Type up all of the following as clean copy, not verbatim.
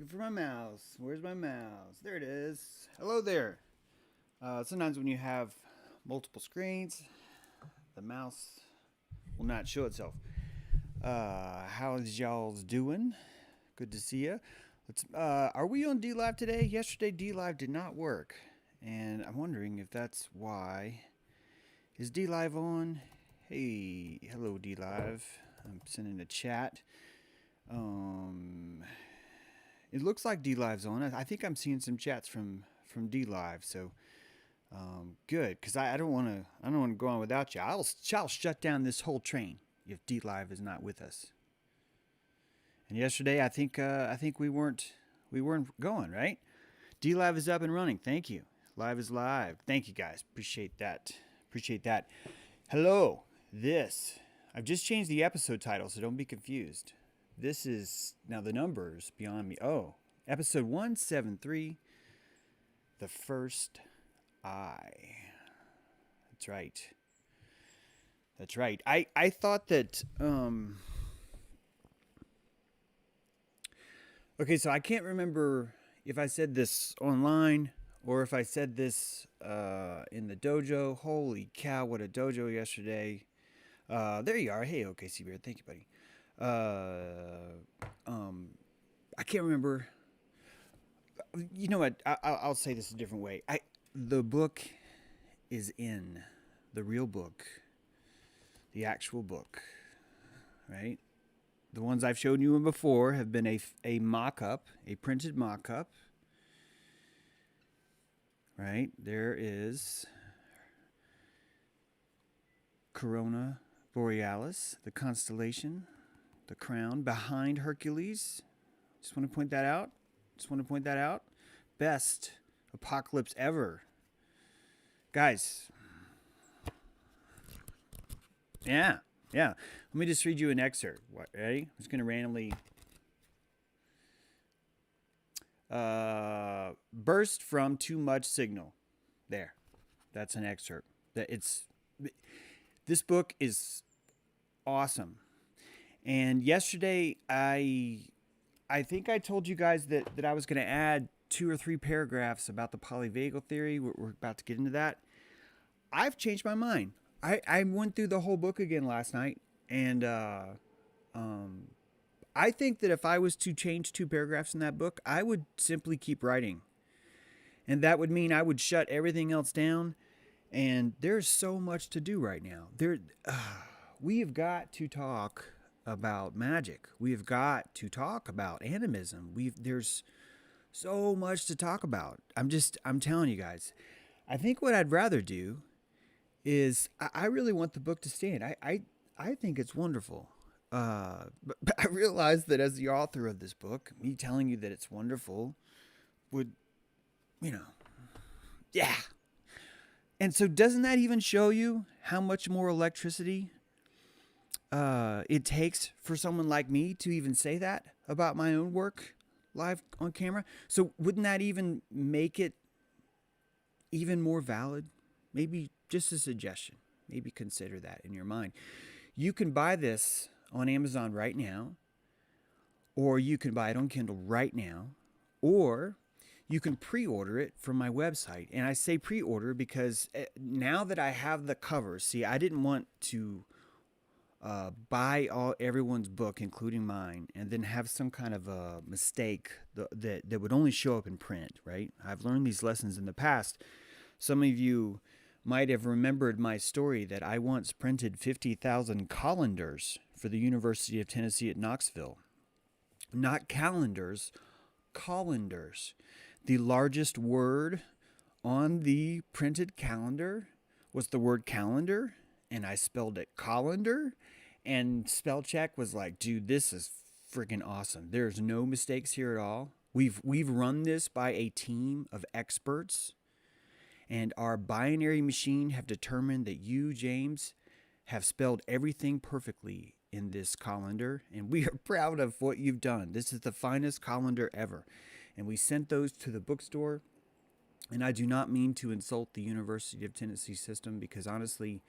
for my mouse. Where's my mouse? There it is. Hello there. Sometimes when you have multiple screens, the mouse will not show itself. How's y'all's doing? Good to see you. Are we on D Live today? Yesterday D Live did not work, and I'm wondering if that's why. Is D Live on? Hey, hello D Live. I'm sending a chat. It looks like D Live's on. I think I'm seeing some chats from D Live. So good, because I don't want to go on without you. I'll shut down this whole train if D Live is not with us. And yesterday I think we weren't going, right. D Live is up and running. Thank you. Live is live. Thank you guys. Appreciate that. Hello. I've just changed the episode title, so don't be confused. This is now the numbers beyond me. Oh, episode 173, The First Eye. That's right. I thought that okay, so I can't remember if I said this online or if I said this in the dojo. Holy cow, what a dojo yesterday. There you are. Hey, OKC Beard. Thank you, buddy. I can't remember. You know what? I'll say this a different way. The book is in the real book, the actual book, right? The ones I've shown you before have been a mock-up, a printed mock-up, right? There is Corona Borealis, the constellation, the crown behind Hercules. Just want to point that out. Best apocalypse ever. Guys. Yeah. Let me just read you an excerpt. Ready? I'm just going to randomly. Burst from too much signal. There. That's an excerpt. This book is awesome. And yesterday, I think I told you guys that I was going to add 2 or 3 paragraphs about the polyvagal theory. We're about to get into that. I've changed my mind. I went through the whole book again last night, and I think that if I was to change 2 paragraphs in that book, I would simply keep writing. And that would mean I would shut everything else down. And there's so much to do right now. We have got to talk about magic. We've got to talk about animism. There's so much to talk about. I'm telling you guys. I think what I'd rather do is I really want the book to stand. I think it's wonderful. But I realize that as the author of this book, me telling you that it's wonderful would, yeah. And so doesn't that even show you how much more electricity it takes for someone like me to even say that about my own work live on camera? So wouldn't that even make it even more valid? Maybe just a suggestion. Maybe consider that in your mind. You can buy this on Amazon right now, or you can buy it on Kindle right now, or you can pre-order it from my website. And I say pre-order because now that I have the covers, see, I didn't want to buy everyone's book, including mine, and then have some kind of a mistake that would only show up in print, right? I've learned these lessons in the past. Some of you might have remembered my story that I once printed 50,000 colanders for the University of Tennessee at Knoxville. Not calendars, colanders. The largest word on the printed calendar was the word calendar, and I spelled it colander, and spell check was like, dude, this is freaking awesome. There's no mistakes here at all. We've run this by a team of experts, and our binary machine have determined that you, James, have spelled everything perfectly in this colander, and we are proud of what you've done. This is the finest colander ever. And we sent those to the bookstore, and I do not mean to insult the University of Tennessee system, because honestly,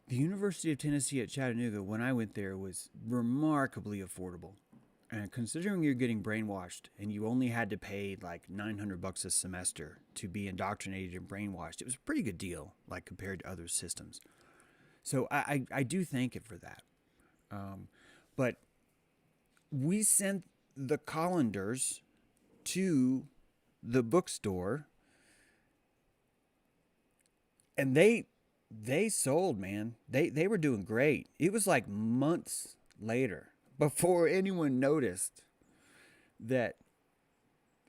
the University of Tennessee at Chattanooga, when I went there, was remarkably affordable. And considering you're getting brainwashed and you only had to pay like $900 a semester to be indoctrinated and brainwashed, it was a pretty good deal, like compared to other systems. So I do thank it for that. But we sent the colanders to the bookstore, and they sold, man. They were doing great. It was like months later before anyone noticed that,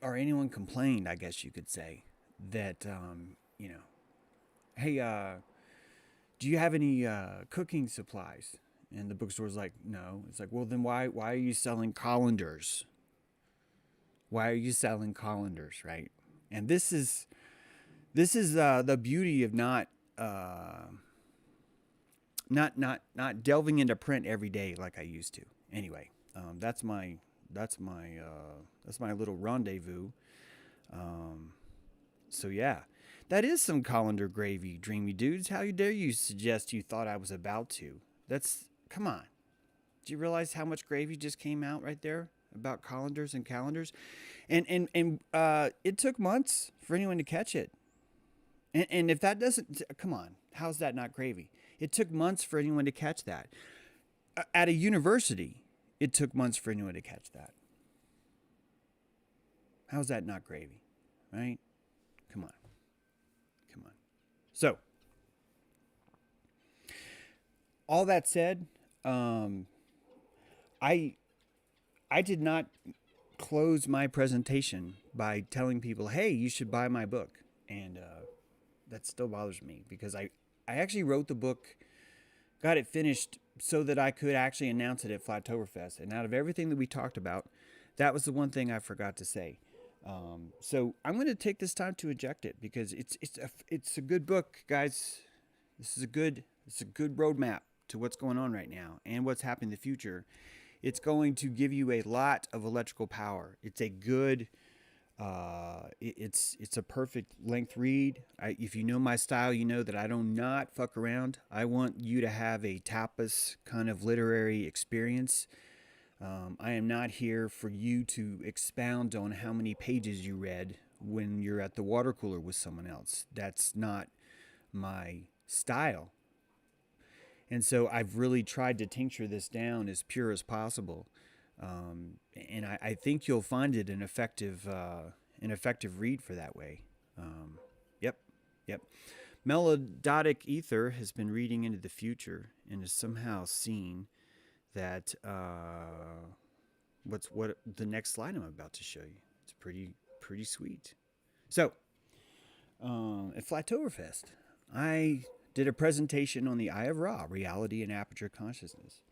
or anyone complained, I guess you could say, that hey, do you have any cooking supplies? And the bookstore's like, no. It's like, well, then why are you selling colanders? Why are you selling colanders, right? And this is the beauty of not delving into print every day like I used to. Anyway, that's my little rendezvous. So yeah, that is some colander gravy, dreamy dudes. How dare you suggest you thought I was about to? Come on. Do you realize how much gravy just came out right there about colanders and calendars? And it took months for anyone to catch it. And if that doesn't, come on, how's that not gravy? It took months for anyone to catch that. At a university, it took months for anyone to catch that. How's that not gravy? Right? Come on. So, all that said, I did not close my presentation by telling people, hey, you should buy my book. And that still bothers me because I actually wrote the book, got it finished so that I could actually announce it at Flattoberfest. And out of everything that we talked about, that was the one thing I forgot to say. So I'm going to take this time to eject it because it's a good book, guys. It's a good roadmap to what's going on right now and what's happening in the future. It's going to give you a lot of electrical power. It's a good, it's a perfect length read. If you know my style, you know that I do not fuck around. I want you to have a tapas kind of literary experience. I am not here for you to expound on how many pages you read when you're at the water cooler with someone else. That's not my style. And so I've really tried to tincture this down as pure as possible. And I think you'll find it an effective read for that way. Yep. Melodic Ether has been reading into the future and has somehow seen that what the next slide I'm about to show you. It's pretty sweet. So at Flattoberfest, I did a presentation on the Eye of Ra, reality and aperture consciousness.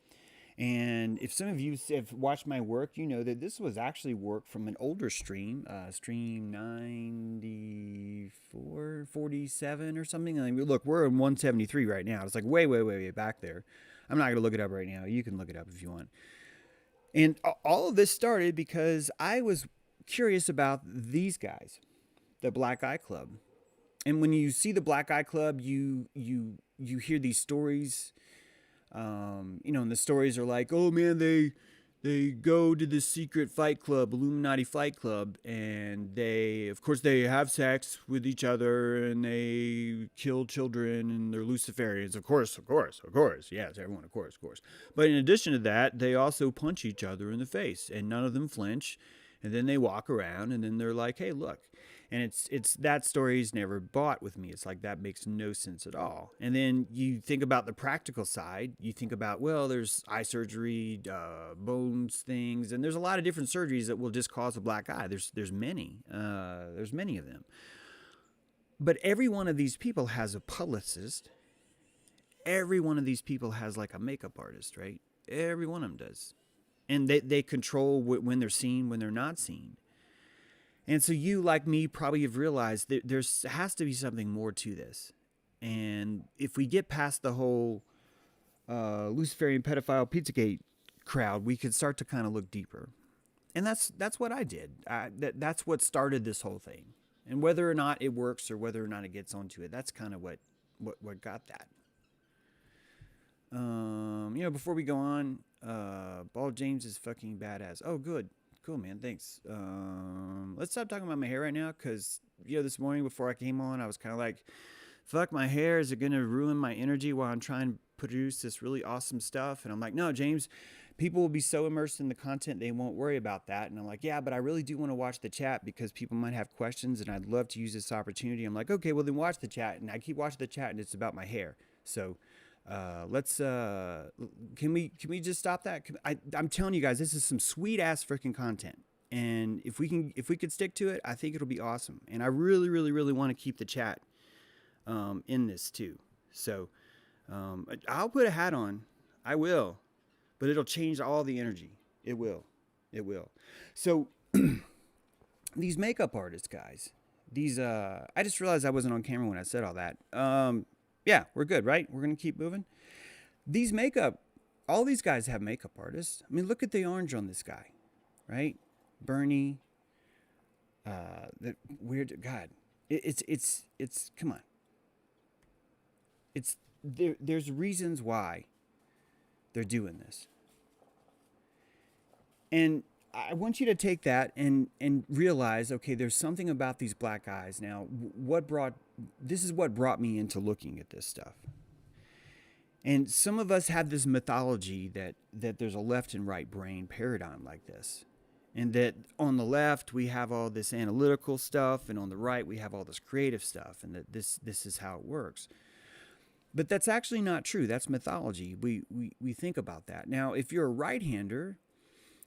And if some of you have watched my work, you know that this was actually work from an older stream, stream 94, 47 or something. I mean, look, we're in 173 right now. It's like way back there. I'm not going to look it up right now. You can look it up if you want. And all of this started because I was curious about these guys, the Black Eye Club. And when you see the Black Eye Club, you hear these stories, and the stories are like, oh man, they go to this secret fight club, Illuminati fight club, and they have sex with each other, and they kill children, and they're Luciferians, of course, yes, everyone, of course. But in addition to that, they also punch each other in the face, and none of them flinch, and then they walk around, and then they're like, hey, look. And it's that story's never bought with me. It's like that makes no sense at all. And then you think about the practical side. You think about, well, there's eye surgery, bones things, and there's a lot of different surgeries that will just cause a black eye. There's many of them. But every one of these people has a publicist. Every one of these people has like a makeup artist, right? Every one of them does. And they control when they're seen, when they're not seen. And so you, like me, probably have realized that there has to be something more to this. And if we get past the whole Luciferian pedophile Pizzagate crowd, we could start to kind of look deeper. And that's what I did. That's what started this whole thing. And whether or not it works or whether or not it gets onto it, that's kind of what got that. Before we go on, Ball James is fucking badass. Oh, good. Cool, man. Thanks. Let's stop talking about my hair right now because, this morning before I came on, I was kind of like, fuck my hair. Is it going to ruin my energy while I'm trying to produce this really awesome stuff? And I'm like, no, James, people will be so immersed in the content, they won't worry about that. And I'm like, yeah, but I really do want to watch the chat because people might have questions and I'd love to use this opportunity. I'm like, okay, well then watch the chat. And I keep watching the chat and it's about my hair. So let's can we just stop that? I'm telling you guys, this is some sweet ass freaking content, and if we could stick to it, I think it'll be awesome. And I really really really want to keep the chat in this too. So I'll put a hat on, I will, but it'll change all the energy. It will. So these makeup artists, guys, these I just realized I wasn't on camera when I said all that. Yeah, we're good, right? We're going to keep moving. These all these guys have makeup artists. I mean, look at the orange on this guy, right? Bernie, the weird, God, it's, come on. There's reasons why they're doing this. And I want you to take that and realize, okay, there's something about these black eyes. Now, this is what brought me into looking at this stuff. And some of us have this mythology that there's a left and right brain paradigm like this. And that on the left, we have all this analytical stuff, and on the right, we have all this creative stuff, and that this is how it works. But that's actually not true. That's mythology. We think about that. Now, if you're a right-hander,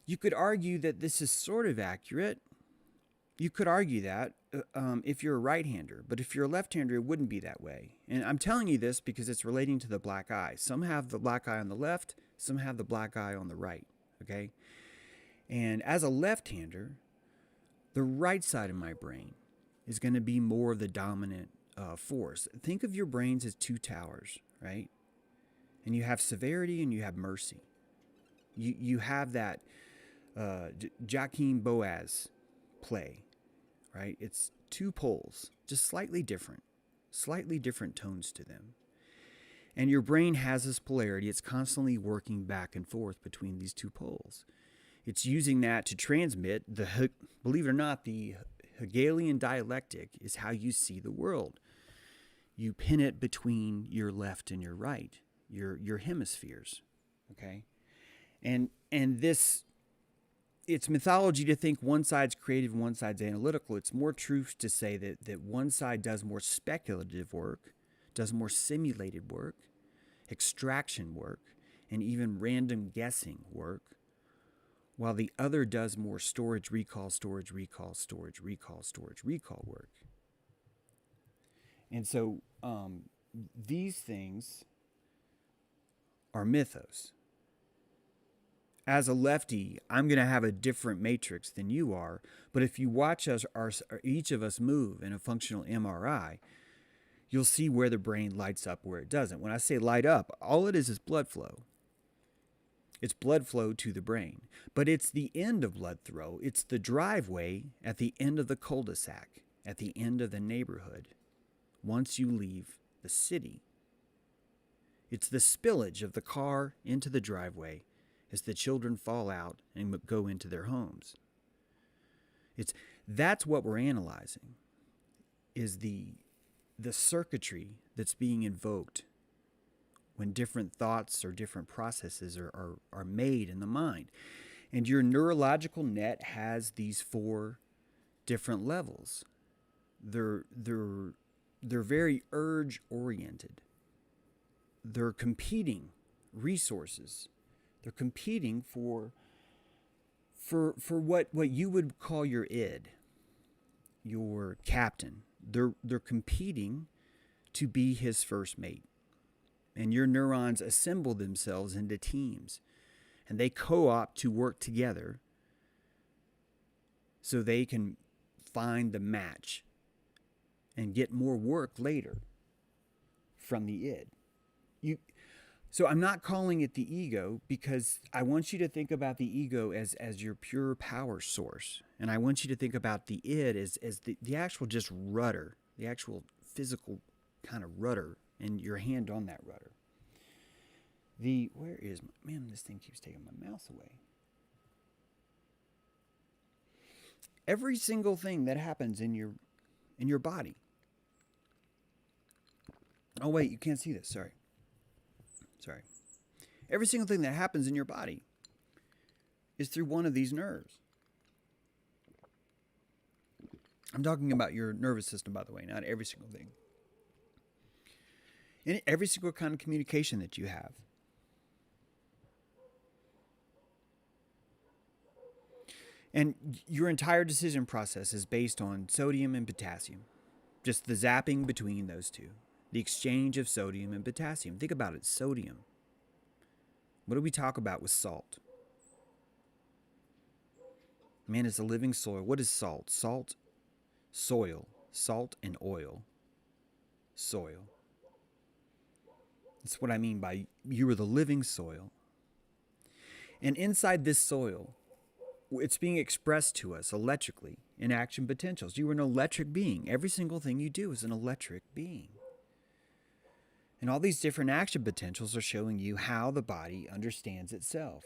you could argue that this is sort of accurate. You could argue that if you're a right-hander. But if you're a left-hander, it wouldn't be that way. And I'm telling you this because it's relating to the black eye. Some have the black eye on the left. Some have the black eye on the right. Okay? And as a left-hander, the right side of my brain is going to be more of the dominant force. Think of your brains as two towers, right? And you have severity and you have mercy. You have that Joachim Boaz play, right? It's two poles, just slightly different tones to them. And your brain has this polarity. It's constantly working back and forth between these two poles. It's using that to transmit believe it or not, the Hegelian dialectic is how you see the world. You pin it between your left and your right, your hemispheres, okay? And this, it's mythology to think one side's creative and one side's analytical. It's more truth to say that one side does more speculative work, does more simulated work, extraction work, and even random guessing work, while the other does more storage, recall work. And so these things are mythos. As a lefty, I'm going to have a different matrix than you are, but if you watch each of us move in a functional MRI, you'll see where the brain lights up, where it doesn't. When I say light up, all it is blood flow. It's blood flow to the brain. But it's the end of blood flow. It's the driveway at the end of the cul-de-sac, at the end of the neighborhood, once you leave the city. It's the spillage of the car into the driveway as the children fall out and go into their homes. That's what we're analyzing, is the circuitry that's being invoked when different thoughts or different processes are made in the mind. And your neurological net has these 4 different levels. They're very urge oriented. They're competing resources. They're competing for what you would call your id, your captain. They're competing to be his first mate. And your neurons assemble themselves into teams, and they co-opt to work together so they can find the match and get more work later from the id. So I'm not calling it the ego because I want you to think about the ego as your pure power source. And I want you to think about the id as the actual just rudder, the actual physical kind of rudder, and your hand on that rudder. Where is my, man, this thing keeps taking my mouse away. Every single thing that happens in your body. Oh wait, you can't see this. Sorry. Every single thing that happens in your body is through one of these nerves. I'm talking about your nervous system, by the way, not every single thing. And every single kind of communication that you have. And your entire decision process is based on sodium and potassium. Just the zapping between those two. The exchange of sodium and potassium. Think about it, sodium. What do we talk about with salt? Man, it's a living soil. What is salt? Salt, soil. Salt and oil. Soil. That's what I mean by you are the living soil. And inside this soil, it's being expressed to us electrically in action potentials. You are an electric being. Every single thing you do is an electric being. And all these different action potentials are showing you how the body understands itself.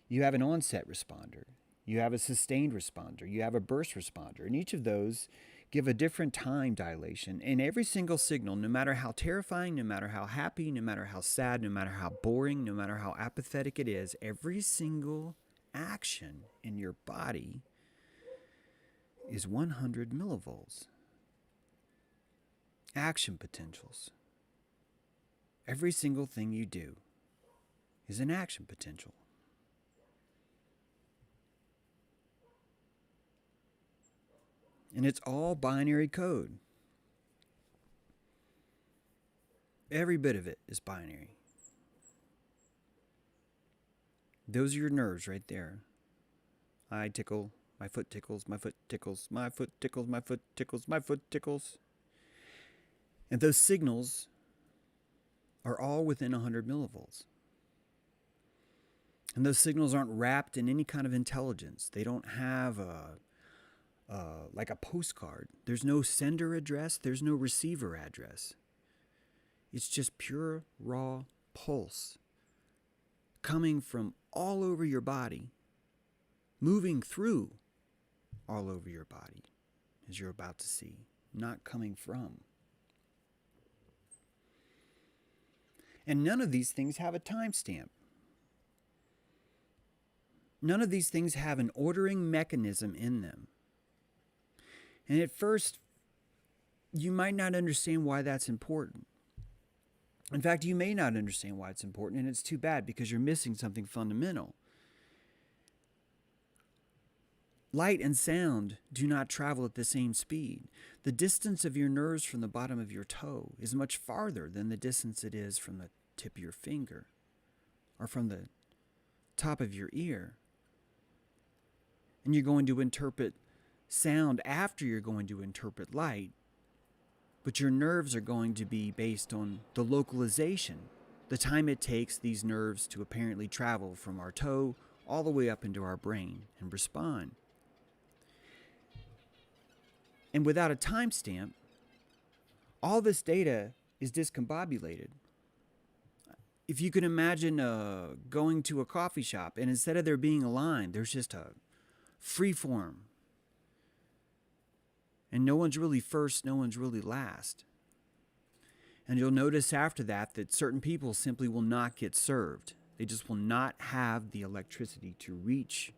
You have an onset responder. You have a sustained responder. You have a burst responder. And each of those give a different time dilation. And every single signal, no matter how terrifying, no matter how happy, no matter how sad, no matter how boring, no matter how apathetic it is, every single action in your body is 100 millivolts. Action potentials. Every single thing you do is an action potential. And it's all binary code. Every bit of it is binary. Those are your nerves right there. I tickle, my foot tickles, my foot tickles, my foot tickles, my foot tickles, my foot tickles. And those signals are all within 100 millivolts. And those signals aren't wrapped in any kind of intelligence. They don't have like a postcard. There's no sender address. There's no receiver address. It's just pure, raw pulse coming from all over your body, moving through all over your body, as you're about to see, not coming from. And none of these things have a timestamp. None of these things have an ordering mechanism in them. And at first, you might not understand why that's important. In fact, you may not understand why it's important, and it's too bad because you're missing something fundamental. Light and sound do not travel at the same speed. The distance of your nerves from the bottom of your toe is much farther than the distance it is from the tip of your finger or from the top of your ear. And you're going to interpret sound after you're going to interpret light, but your nerves are going to be based on the localization, the time it takes these nerves to apparently travel from our toe all the way up into our brain and respond. And without a timestamp, all this data is discombobulated. If you can imagine going to a coffee shop and instead of there being a line, there's just a free form. And no one's really first, no one's really last. And you'll notice after that certain people simply will not get served. They just will not have the electricity to reach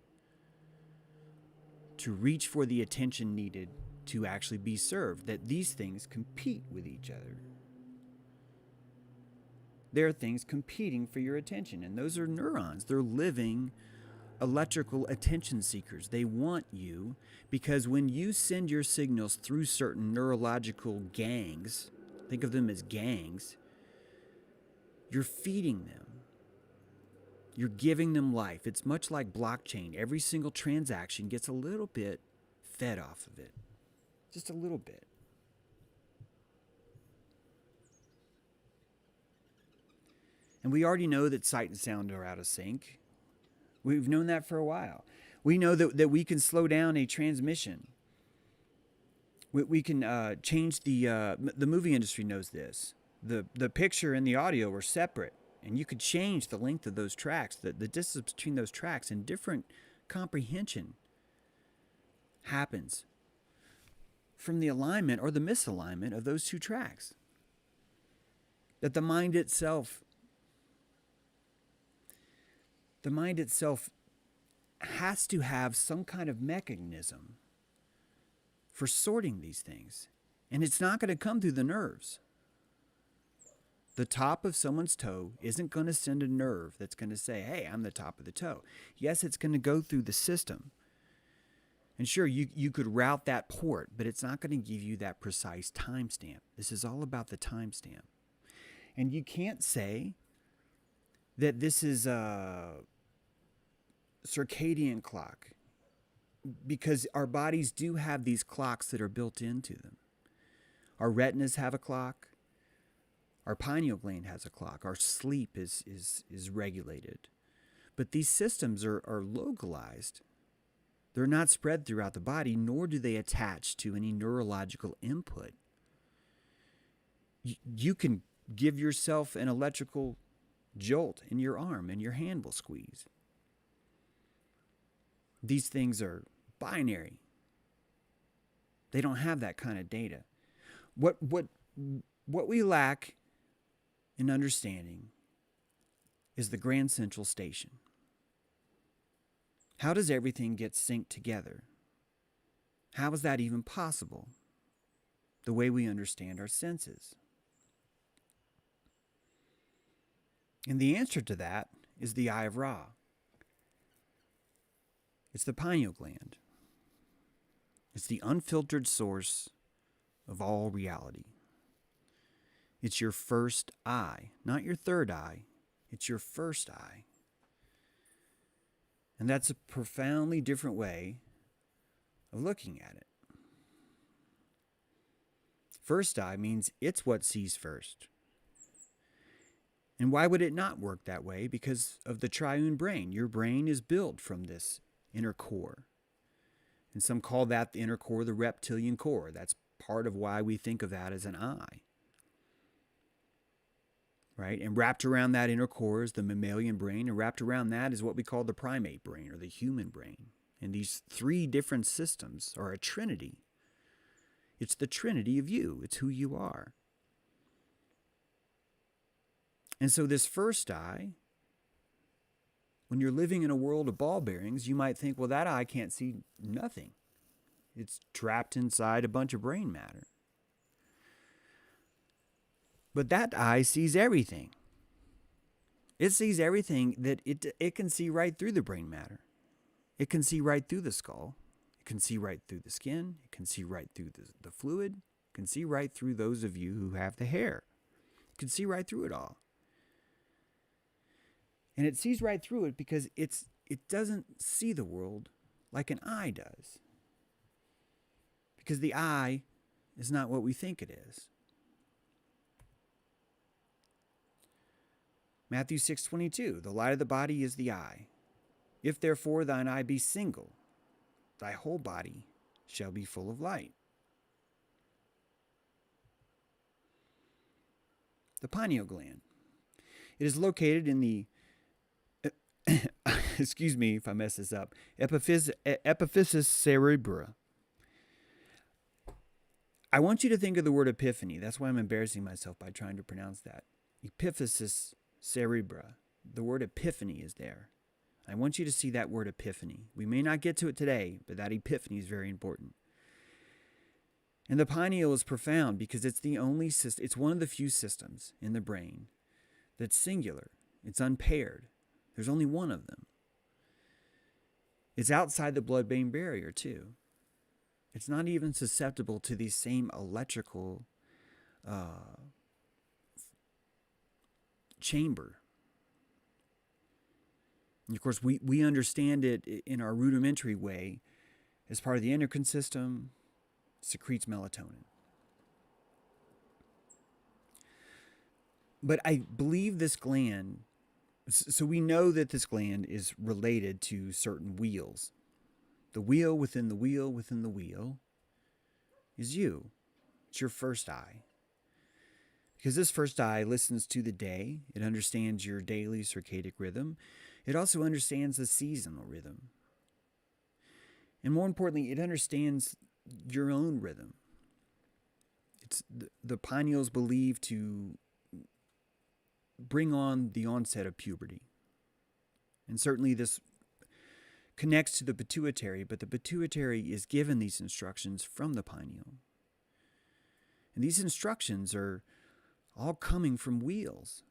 for the attention needed to actually be served. That these things compete with each other. There are things competing for your attention, and those are neurons. They're living electrical attention seekers. They want you because when you send your signals through certain neurological gangs, think of them as gangs, you're feeding them. You're giving them life. It's much like blockchain. Every single transaction gets a little bit fed off of it. Just a little bit. And we already know that sight and sound are out of sync. We've known that for a while. We know that we can slow down a transmission. We can change the movie industry knows this. The picture and the audio are separate. And you could change the length of those tracks, the distance between those tracks, and different comprehension happens from the alignment or the misalignment of those two tracks. That the mind itself has to have some kind of mechanism for sorting these things. And it's not going to come through the nerves. The top of someone's toe isn't going to send a nerve that's going to say, hey, I'm the top of the toe. Yes, it's going to go through the system. And sure, you could route that port, but it's not going to give you that precise timestamp. This is all about the timestamp. And you can't say that this is a circadian clock, because our bodies do have these clocks that are built into them. Our retinas have a clock. Our pineal gland has a clock. Our sleep is regulated. But these systems are localized. They're not spread throughout the body, nor do they attach to any neurological input. You can give yourself an electrical jolt in your arm and your hand will squeeze. These things are binary. They don't have that kind of data. What we lack in understanding is the grand central station. How does everything get synced together? How is that even possible? The way we understand our senses. And the answer to that is the eye of Ra. It's the pineal gland. It's the unfiltered source of all reality. It's your first eye, not your third eye. It's your first eye. And that's a profoundly different way of looking at it. First eye means it's what sees first. And why would it not work that way? Because of the triune brain. Your brain is built from this inner core. And some call that the inner core the reptilian core. That's part of why we think of that as an eye. Right? And wrapped around that inner core is the mammalian brain, and wrapped around that is what we call the primate brain or the human brain. And these three different systems are a trinity. It's the trinity of you. It's who you are. And so this first eye, when you're living in a world of ball bearings, you might think, well, that eye can't see nothing. It's trapped inside a bunch of brain matter. But that eye sees everything. It sees everything that it can see right through the brain matter. It can see right through the skull. It can see right through the skin. It can see right through the fluid. It can see right through those of you who have the hair. It can see right through it all. And it sees right through it because it doesn't see the world like an eye does. Because the eye is not what we think it is. Matthew 6:22, the light of the body is the eye. If therefore thine eye be single, thy whole body shall be full of light. The pineal gland. It is located in the, excuse me if I mess this up, epiphysis cerebra. I want you to think of the word epiphany. That's why I'm embarrassing myself by trying to pronounce that. Epiphysis cerebra. The word epiphany is there. I want you to see that word epiphany. We may not get to it today, but that epiphany is very important. And the pineal is profound because it's the only system, it's one of the few systems in the brain that's singular. It's unpaired. There's only one of them. It's outside the blood-brain barrier too. It's not even susceptible to these same electrical chamber. And of course, we understand it in our rudimentary way as part of the endocrine system, secretes melatonin. But I believe this gland, so we know that this gland is related to certain wheels. The wheel within the wheel within the wheel is you. It's your first eye. Because this first eye listens to the day. It understands your daily circadian rhythm. It also understands the seasonal rhythm. And more importantly, it understands your own rhythm. It's the pineals believed to bring on the onset of puberty. And certainly this connects to the pituitary, but the pituitary is given these instructions from the pineal. And these instructions are all coming from wheels,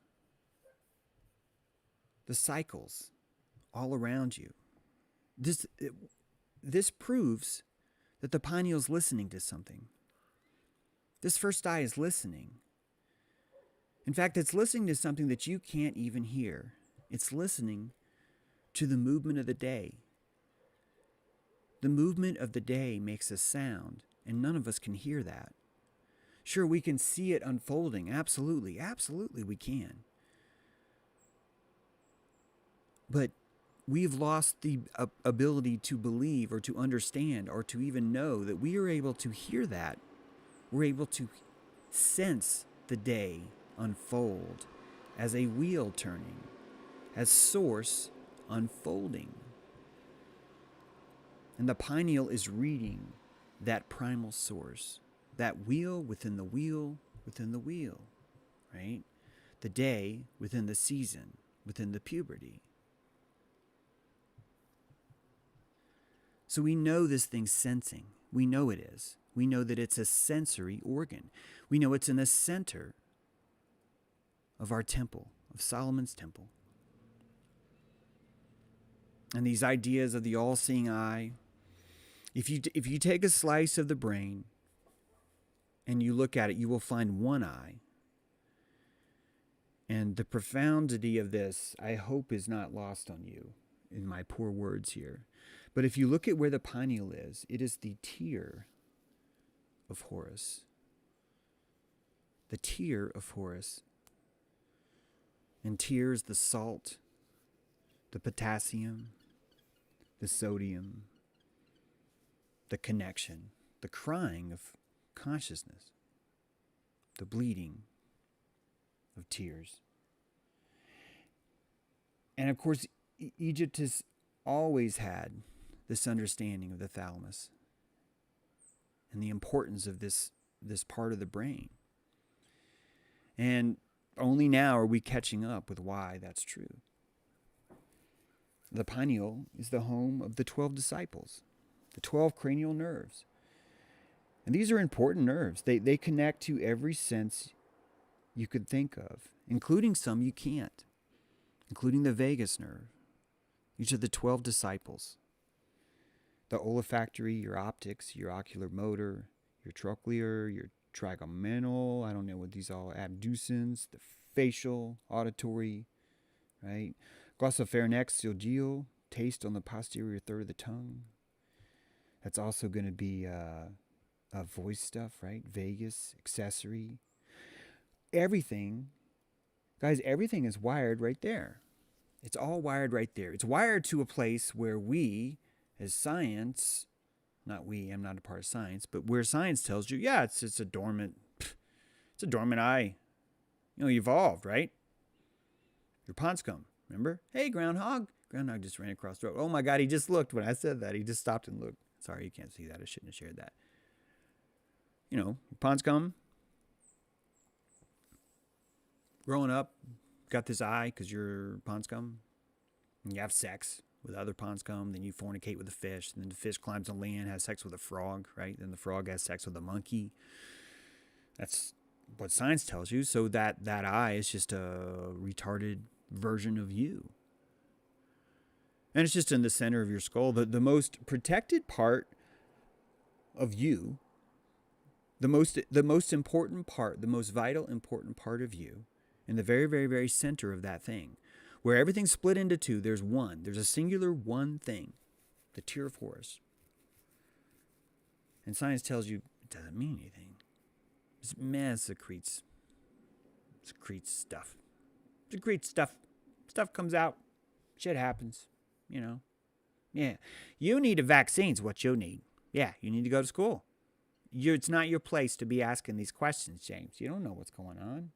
the cycles all around you. This proves that the pineal is listening to something. This first eye is listening. In fact, it's listening to something that you can't even hear. It's listening to the movement of the day. The movement of the day makes a sound, and none of us can hear that. Sure, we can see it unfolding. Absolutely, absolutely we can. But we've lost the ability to believe or to understand or to even know that we are able to hear that. We're able to sense the day unfold as a wheel turning, as source unfolding. And the pineal is reading that primal source, that wheel within the wheel within the wheel, right? The day within the season, within the puberty. So we know this thing's sensing. We know it is. We know that it's a sensory organ. We know it's in the center of our temple, of Solomon's temple. And these ideas of the all-seeing eye, if you take a slice of the brain and you look at it, you will find one eye. And the profundity of this, I hope, is not lost on you in my poor words here. But if you look at where the pineal is, it is the tear of Horus. The tear of Horus. And tear is the salt, the potassium, the sodium, the connection, the crying of consciousness, the bleeding of tears. And of course, Egypt has always had this understanding of the thalamus and the importance of this part of the brain. And only now are we catching up with why that's true. The pineal is the home of the 12 disciples, the 12 cranial nerves. And these are important nerves. They connect to every sense you could think of, including some you can't, including the vagus nerve. These are the 12 disciples. The olfactory, your optics, your ocular motor, your trochlear, your trigeminal, I don't know what these all, abducens, the facial, auditory, right? Glossopharyngeal, taste on the posterior third of the tongue. That's also going to be voice stuff, right? Vagus, accessory. Everything, guys, everything is wired right there. It's all wired right there. It's wired to a place where we, as science, not we, I'm not a part of science, but where science tells you, yeah, it's a dormant eye. You know, evolved, right? Your pond scum, remember? Hey, groundhog. Groundhog just ran across the road. Oh my God, he just looked when I said that. He just stopped and looked. Sorry, you can't see that. I shouldn't have shared that. You know, pond scum. Growing up, got this eye because you're pond scum. And you have sex with other pond scum. Then you fornicate with the fish. And then the fish climbs on land, has sex with a frog, right? Then the frog has sex with a monkey. That's what science tells you. So that eye is just a retarded version of you. And it's just in the center of your skull. The most protected part of you, the most important part, the most vital important part of you, in the very, very, very center of that thing, where everything's split into two, there's one. There's a singular one thing, the tear of Horus. And science tells you it doesn't mean anything. It secretes stuff. Secretes stuff. Stuff comes out. Shit happens. You know. Yeah. You need a vaccine is what you need. Yeah, you need to go to school. It's not your place to be asking these questions, James. You don't know what's going on.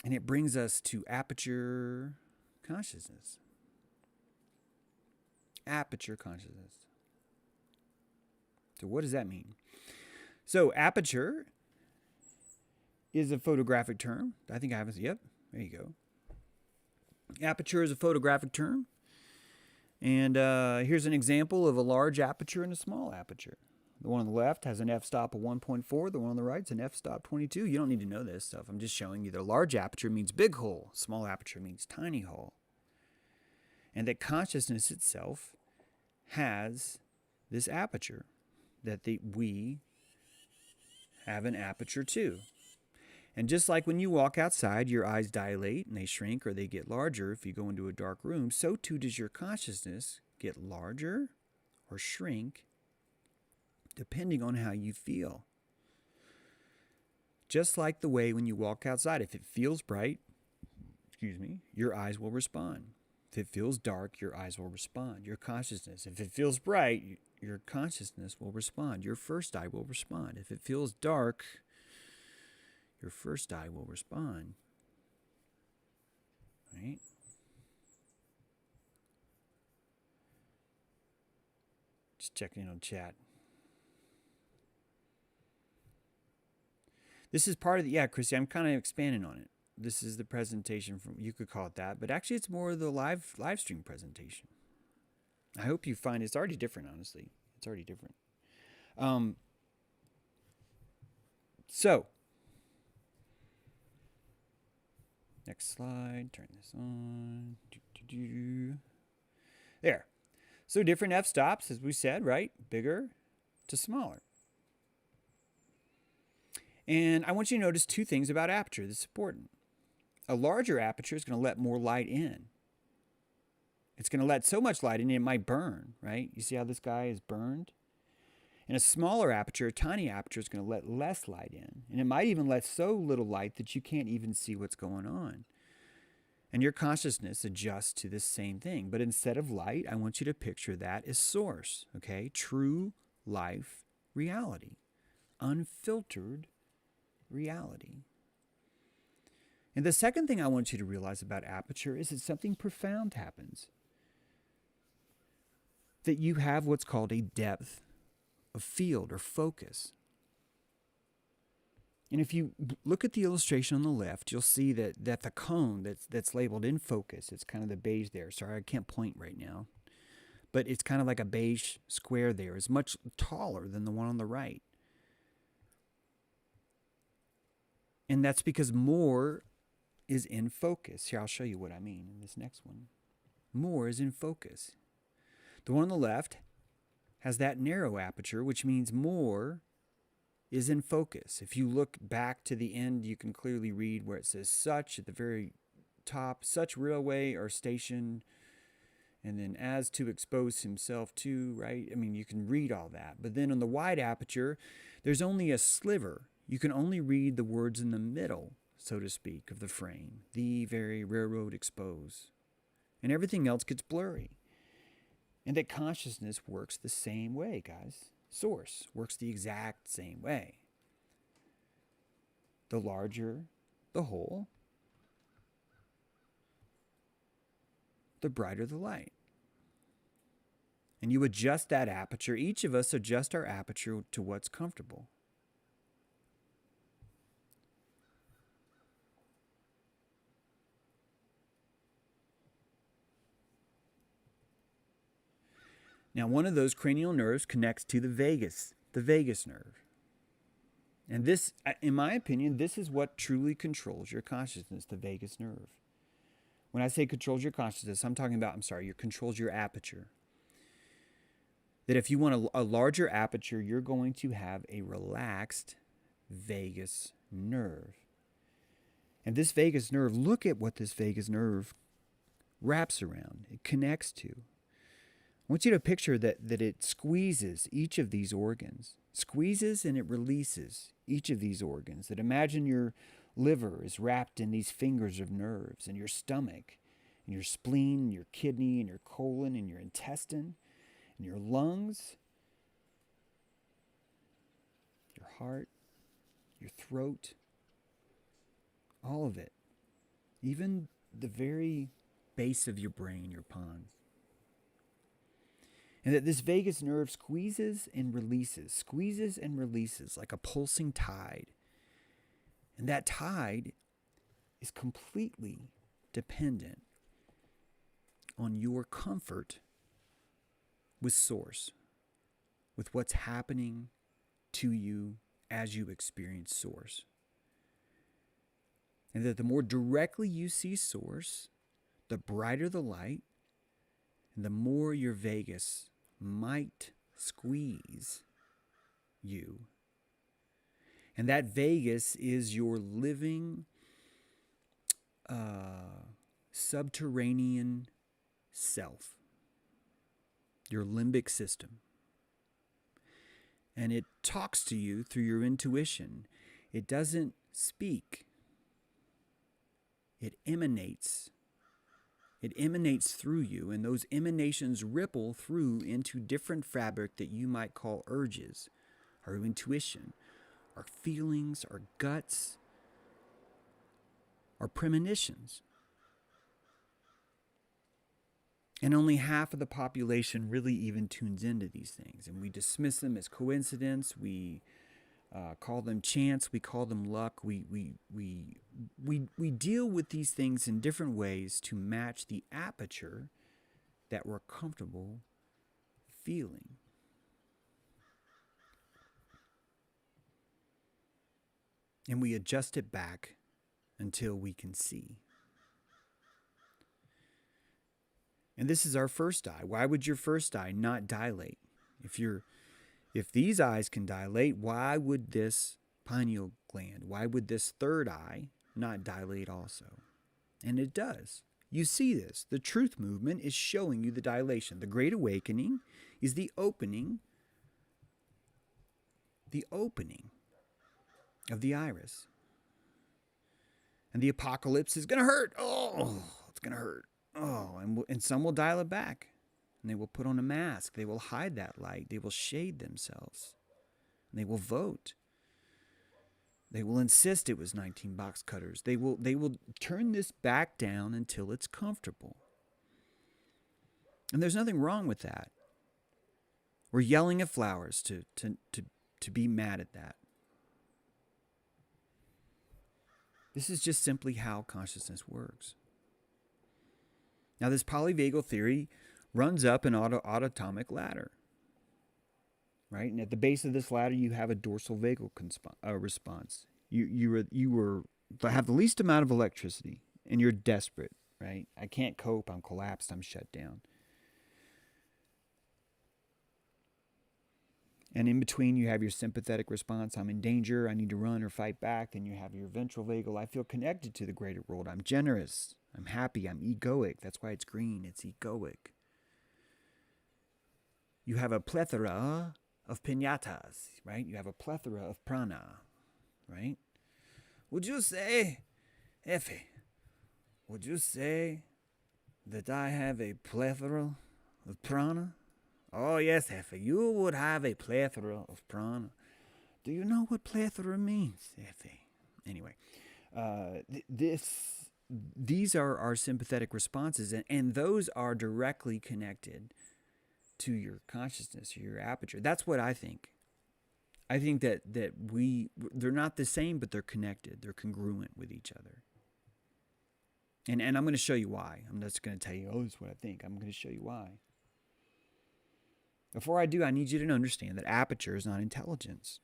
And it brings us to aperture consciousness. Aperture consciousness. So what does that mean? So aperture is a photographic term. I think I have it. Yep, there you go. Aperture is a photographic term. And here's an example of a large aperture and a small aperture. The one on the left has an f-stop of 1.4. The one on the right is an f-stop 22. You don't need to know this stuff. I'm just showing you that a large aperture means big hole. Small aperture means tiny hole. And that consciousness itself has this aperture. That we have an aperture too. And just like when you walk outside, your eyes dilate and they shrink or they get larger if you go into a dark room, so too does your consciousness get larger or shrink depending on how you feel. Just like the way when you walk outside, if it feels bright, your eyes will respond. If it feels dark, your eyes will respond. Your consciousness, if it feels bright, your consciousness will respond. Your first eye will respond. If it feels dark, your first eye will respond. Right? Just checking in on chat. This is part of the, Chrissy, I'm kind of expanding on it. This is the presentation from, you could call it that, but actually it's more of the live stream presentation. I hope you find it's already different, honestly. It's already different. So, next slide, turn this on. There. So different f-stops, as we said, right? Bigger to smaller. And I want you to notice two things about aperture that's important. A larger aperture is going to let more light in. It's going to let so much light in it might burn, right? You see how this guy is burned? And a smaller aperture, a tiny aperture, is going to let less light in. And it might even let so little light that you can't even see what's going on. And your consciousness adjusts to this same thing. But instead of light, I want you to picture that as source, okay? True life reality. Unfiltered reality. And the second thing I want you to realize about aperture is that something profound happens. That you have what's called a depth of field or focus. And if you look at the illustration on the left, you'll see that the cone that's labeled in focus, it's kind of the beige there. Sorry, I can't point right now. But it's kind of like a beige square there. It's much taller than the one on the right. And that's because more is in focus. Here, I'll show you what I mean in this next one. More is in focus. The one on the left has that narrow aperture, which means more is in focus. If you look back to the end, you can clearly read where it says such at the very top, such railway or station, and then as to expose himself to, right? I mean, you can read all that. But then on the wide aperture, there's only a sliver. You can only read the words in the middle, so to speak, of the frame. The very railroad expose. And everything else gets blurry. And that consciousness works the same way, guys. Source works the exact same way. The larger the hole, the brighter the light. And you adjust that aperture. Each of us adjust our aperture to what's comfortable. Now, one of those cranial nerves connects to the vagus nerve. And this, in my opinion, this is what truly controls your consciousness, the vagus nerve. When I say controls your consciousness, I'm talking about, controls your aperture. That if you want a larger aperture, you're going to have a relaxed vagus nerve. And this vagus nerve, look at what this vagus nerve wraps around, it connects to. I want you to picture that it squeezes each of these organs. Squeezes and it releases each of these organs. That imagine your liver is wrapped in these fingers of nerves, and your stomach, and your spleen, and your kidney, and your colon, and your intestine, and your lungs, your heart, your throat, all of it even the very base of your brain, your pons. And that this vagus nerve squeezes and releases like a pulsing tide. And that tide is completely dependent on your comfort with source, with what's happening to you as you experience source. And that the more directly you see source, the brighter the light, and the more your vagus might squeeze you. And that vagus is your living subterranean self, your limbic system. And it talks to you through your intuition. It doesn't speak. It emanates. It emanates through you, and those emanations ripple through into different fabric that you might call urges, our intuition, our feelings, our guts, our premonitions. And only half of the population really even tunes into these things, and we dismiss them as coincidence. We call them chance. We call them luck. We deal with these things in different ways to match the aperture that we're comfortable feeling. And we adjust it back until we can see. And this is our first eye. Why would your first eye not dilate? If these eyes can dilate, why would this pineal gland, why would this third eye not dilate also? And it does. You see this. The truth movement is showing you the dilation. The Great Awakening is the opening of the iris. And the apocalypse is going to hurt. Oh, it's going to hurt. Oh, and some will dial it back. And they will put on a mask. They will hide that light. They will shade themselves. And they will vote. They will insist it was 19 box cutters. They will turn this back down until it's comfortable. And there's nothing wrong with that. We're yelling at flowers to be mad at that. This is just simply how consciousness works. Now, this polyvagal theory runs up an autotomic ladder, right? And at the base of this ladder, you have a dorsal vagal response. You have the least amount of electricity, and you're desperate, right? I can't cope. I'm collapsed. I'm shut down. And in between, you have your sympathetic response. I'm in danger. I need to run or fight back. Then you have your ventral vagal. I feel connected to the greater world. I'm generous. I'm happy. I'm egoic. That's why it's green. It's egoic. You have a plethora of piñatas, right? You have a plethora of prana, right? Would you say, Effie, would you say that I have a plethora of prana? Oh, yes, Effie, you would have a plethora of prana. Do you know what plethora means, Effie? Anyway, these are our sympathetic responses, and those are directly connected to your consciousness, your aperture. That's what I think. I think that they're not the same, but they're connected. They're congruent with each other. And I'm going to show you why. I'm not just going to tell you, oh, this is what I think. I'm going to show you why. Before I do, I need you to understand that aperture is not intelligence.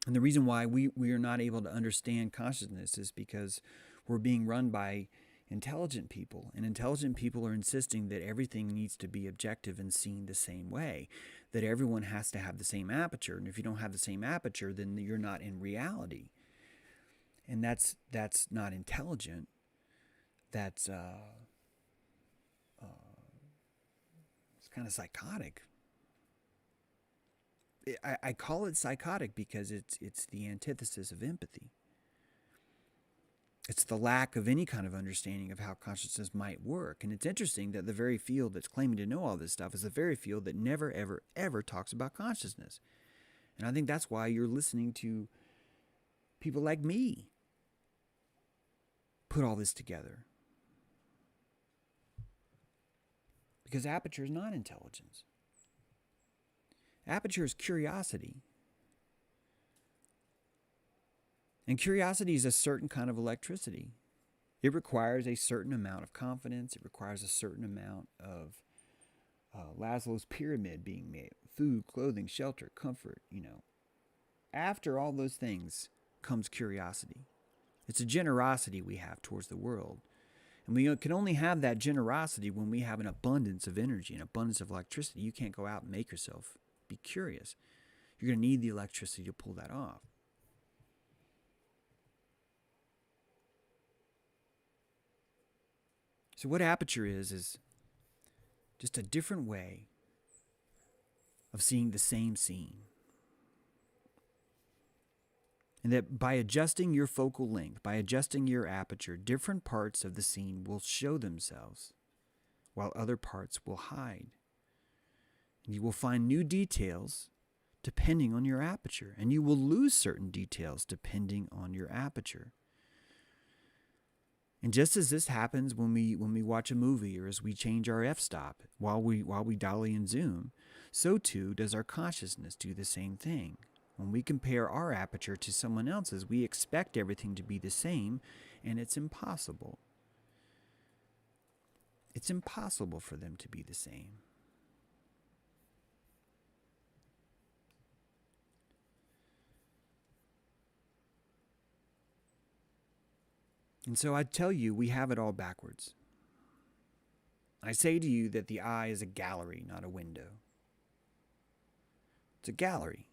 And the reason why we are not able to understand consciousness is because we're being run by intelligent people. And intelligent people are insisting that everything needs to be objective and seen the same way, that everyone has to have the same aperture. And if you don't have the same aperture, then you're not in reality. And that's not intelligent. That's it's kind of psychotic. I call it psychotic because it's the antithesis of empathy. It's the lack of any kind of understanding of how consciousness might work. And it's interesting that the very field that's claiming to know all this stuff is the very field that never, ever, ever talks about consciousness. And I think that's why you're listening to people like me. put all this together. Because aperture is not intelligence. Aperture is curiosity. And curiosity is a certain kind of electricity. It requires a certain amount of confidence. It requires a certain amount of Maslow's pyramid being made. Food, clothing, shelter, comfort, After all those things comes curiosity. It's a generosity we have towards the world. And we can only have that generosity when we have an abundance of energy, an abundance of electricity. You can't go out and make yourself be curious. You're going to need the electricity to pull that off. So what Aperture is just a different way of seeing the same scene. And that by adjusting your focal length, by adjusting your aperture, different parts of the scene will show themselves, while other parts will hide. And you will find new details depending on your aperture, and you will lose certain details depending on your aperture. And just as this happens when we watch a movie or as we change our f-stop while we dolly and zoom, so too does our consciousness do the same thing. When we compare our aperture to someone else's, we expect everything to be the same, and it's impossible. It's impossible for them to be the same. And so I tell you, we have it all backwards. I say to you that the eye is a gallery, not a window. It's a gallery.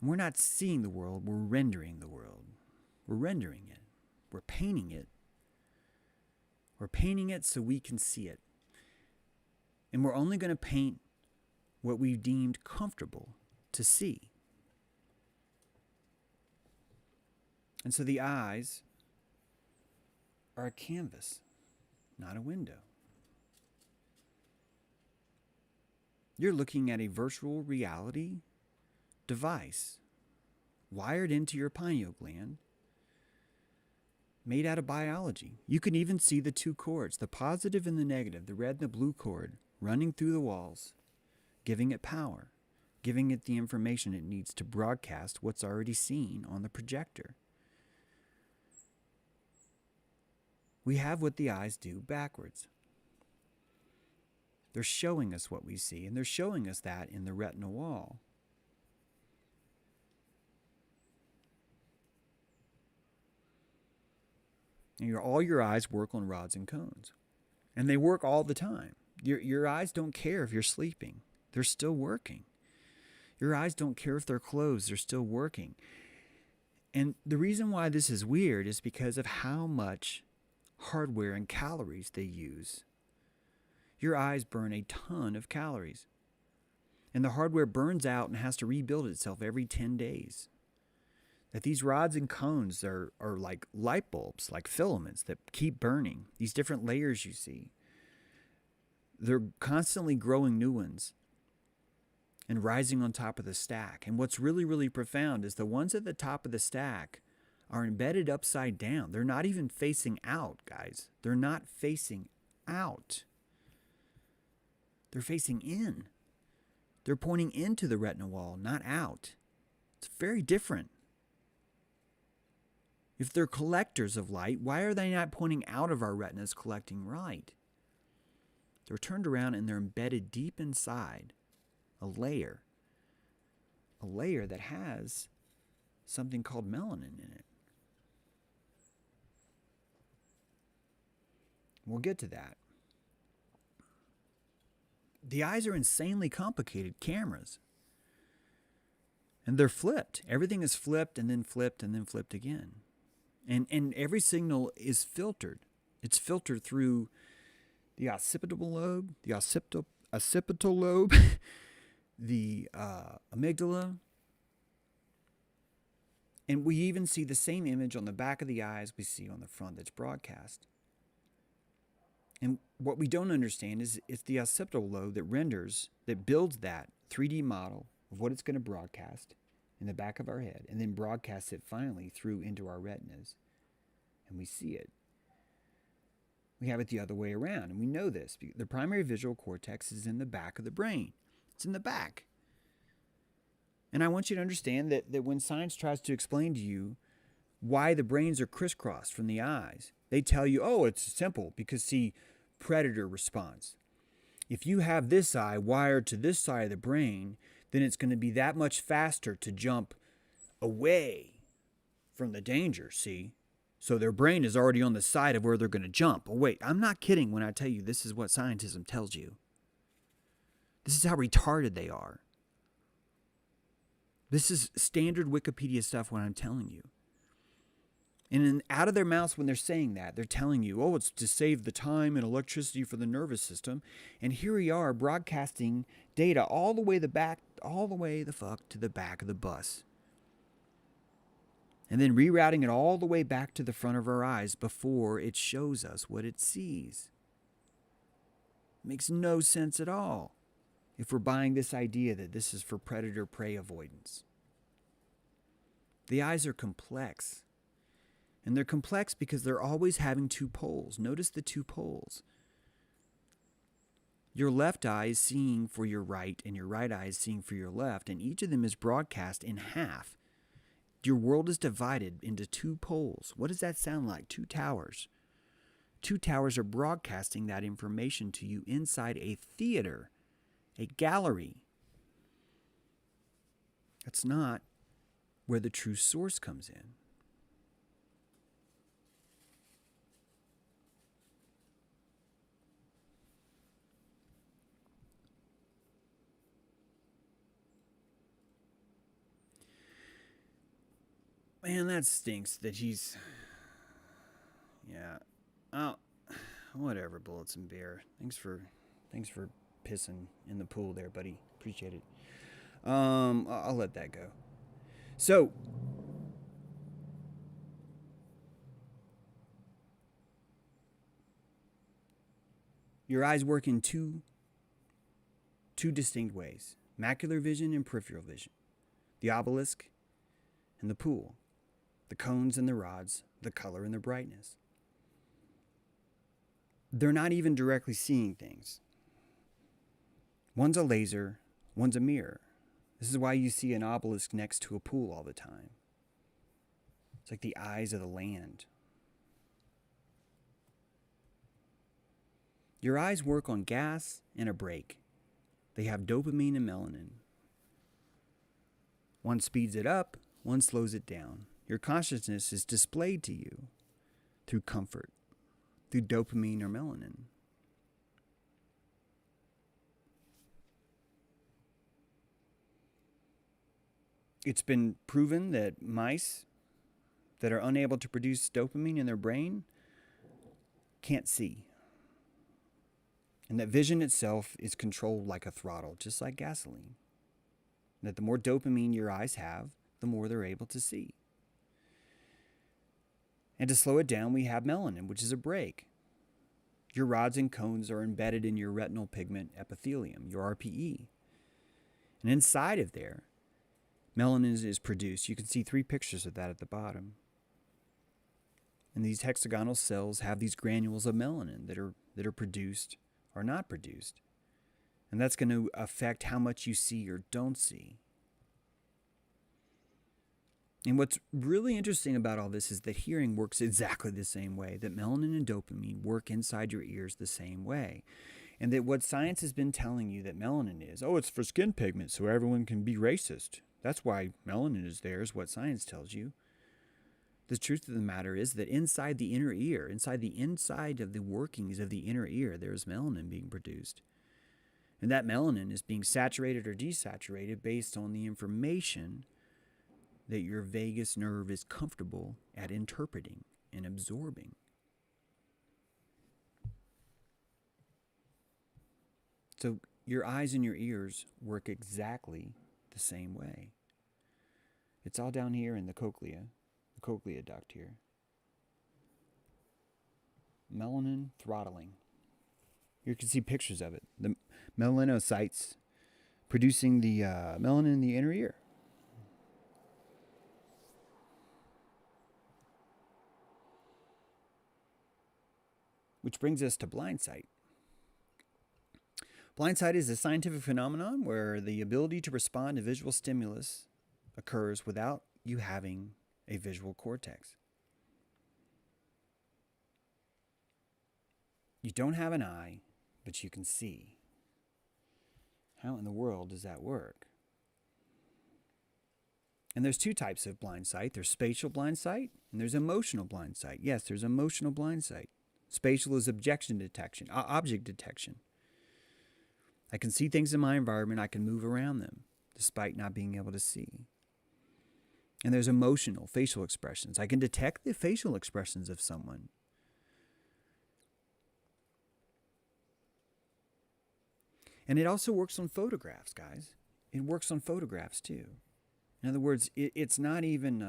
And we're not seeing the world, we're rendering the world. We're rendering it. We're painting it. We're painting it so we can see it. And we're only going to paint what we've deemed comfortable to see. And so the eyes are a canvas, not a window. You're looking at a virtual reality device wired into your pineal gland, made out of biology. You can even see the two cords, the positive and the negative, the red and the blue cord, running through the walls, giving it power, giving it the information it needs to broadcast what's already seen on the projector. We have what the eyes do backwards. They're showing us what we see, and they're showing us that in the retinal wall. And all your eyes work on rods and cones. And they work all the time. Your eyes don't care if you're sleeping. They're still working. Your eyes don't care if they're closed. They're still working. And the reason why this is weird is because of how much hardware and calories they use. Your eyes burn a ton of calories. And the hardware burns out and has to rebuild itself every 10 days. That these rods and cones are like light bulbs, like filaments that keep burning. These different layers you see. They're constantly growing new ones and rising on top of the stack. And what's really, really profound is the ones at the top of the stack are embedded upside down. They're not even facing out, guys. They're not facing out. They're facing in. They're pointing into the retinal wall, not out. It's very different. If they're collectors of light, why are they not pointing out of our retinas collecting light? They're turned around and they're embedded deep inside a layer that has something called melanin in it. We'll get to that. The eyes are insanely complicated cameras. And they're flipped. Everything is flipped and then flipped and then flipped again. And every signal is filtered. It's filtered through the occipital lobe, the occipital lobe, the amygdala. And we even see the same image on the back of the eye as we see on the front that's broadcast. And what we don't understand is it's the occipital lobe that builds that 3D model of what it's going to broadcast. in the back of our head and then broadcasts it finally through into our retinas. And we see it. We have it the other way around, and we know this. The primary visual cortex is in the back of the brain. It's in the back. And I want you to understand that when science tries to explain to you why the brains are crisscrossed from the eyes, they tell you, oh, it's simple because, see, predator response. If you have this eye wired to this side of the brain, then it's going to be that much faster to jump away from the danger, see? So their brain is already on the side of where they're going to jump. Oh, wait, I'm not kidding when I tell you this is what scientism tells you. This is how retarded they are. This is standard Wikipedia stuff when I'm telling you. And out of their mouths when they're saying that, they're telling you, oh, it's to save the time and electricity for the nervous system. And here we are broadcasting data all the way the fuck to the back of the bus. And then rerouting it all the way back to the front of our eyes before it shows us what it sees. It makes no sense at all if we're buying this idea that this is for predator-prey avoidance. The eyes are complex. And they're complex because they're always having two poles. Notice the two poles. Your left eye is seeing for your right, and your right eye is seeing for your left, and each of them is broadcast in half. Your world is divided into two poles. What does that sound like? Two towers. Two towers are broadcasting that information to you inside a theater, a gallery. That's not where the true source comes in. Man, that stinks that he's... Yeah. Oh, whatever, Bullets and Bear. Thanks for pissing in the pool there, buddy. Appreciate it. I'll let that go. So, your eyes work in two distinct ways. Macular vision and peripheral vision. The obelisk and the pool. The cones and the rods, the color and the brightness. They're not even directly seeing things. One's a laser, one's a mirror. This is why you see an obelisk next to a pool all the time. It's like the eyes of the land. Your eyes work on gas and a brake. They have dopamine and melanin. One speeds it up, one slows it down. Your consciousness is displayed to you through comfort, through dopamine or melanin. It's been proven that mice that are unable to produce dopamine in their brain can't see. And that vision itself is controlled like a throttle, just like gasoline. And that the more dopamine your eyes have, the more they're able to see. And to slow it down, we have melanin, which is a brake. Your rods and cones are embedded in your retinal pigment epithelium, your RPE. And inside of there, melanin is produced. You can see 3 pictures of that at the bottom. And these hexagonal cells have these granules of melanin that are produced or not produced. And that's going to affect how much you see or don't see. And what's really interesting about all this is that hearing works exactly the same way, that melanin and dopamine work inside your ears the same way. And that what science has been telling you that melanin is, oh, it's for skin pigment so everyone can be racist. That's why melanin is there, is what science tells you. The truth of the matter is that inside the inner ear, inside of the workings of the inner ear, there's melanin being produced. And that melanin is being saturated or desaturated based on the information that your vagus nerve is comfortable at interpreting and absorbing. So your eyes and your ears work exactly the same way. It's all down here in the cochlea duct here. Melanin throttling. You can see pictures of it. The melanocytes producing the melanin in the inner ear. Which brings us to blindsight. Blindsight is a scientific phenomenon where the ability to respond to visual stimulus occurs without you having a visual cortex. You don't have an eye, but you can see. How in the world does that work? And there's two types of blind sight. There's spatial blind sight and there's emotional blind sight. Yes, there's emotional blind sight. Spatial is object detection. I can see things in my environment. I can move around them despite not being able to see. And there's emotional, facial expressions. I can detect the facial expressions of someone. And it also works on photographs, guys. It works on photographs too. In other words, it's not even...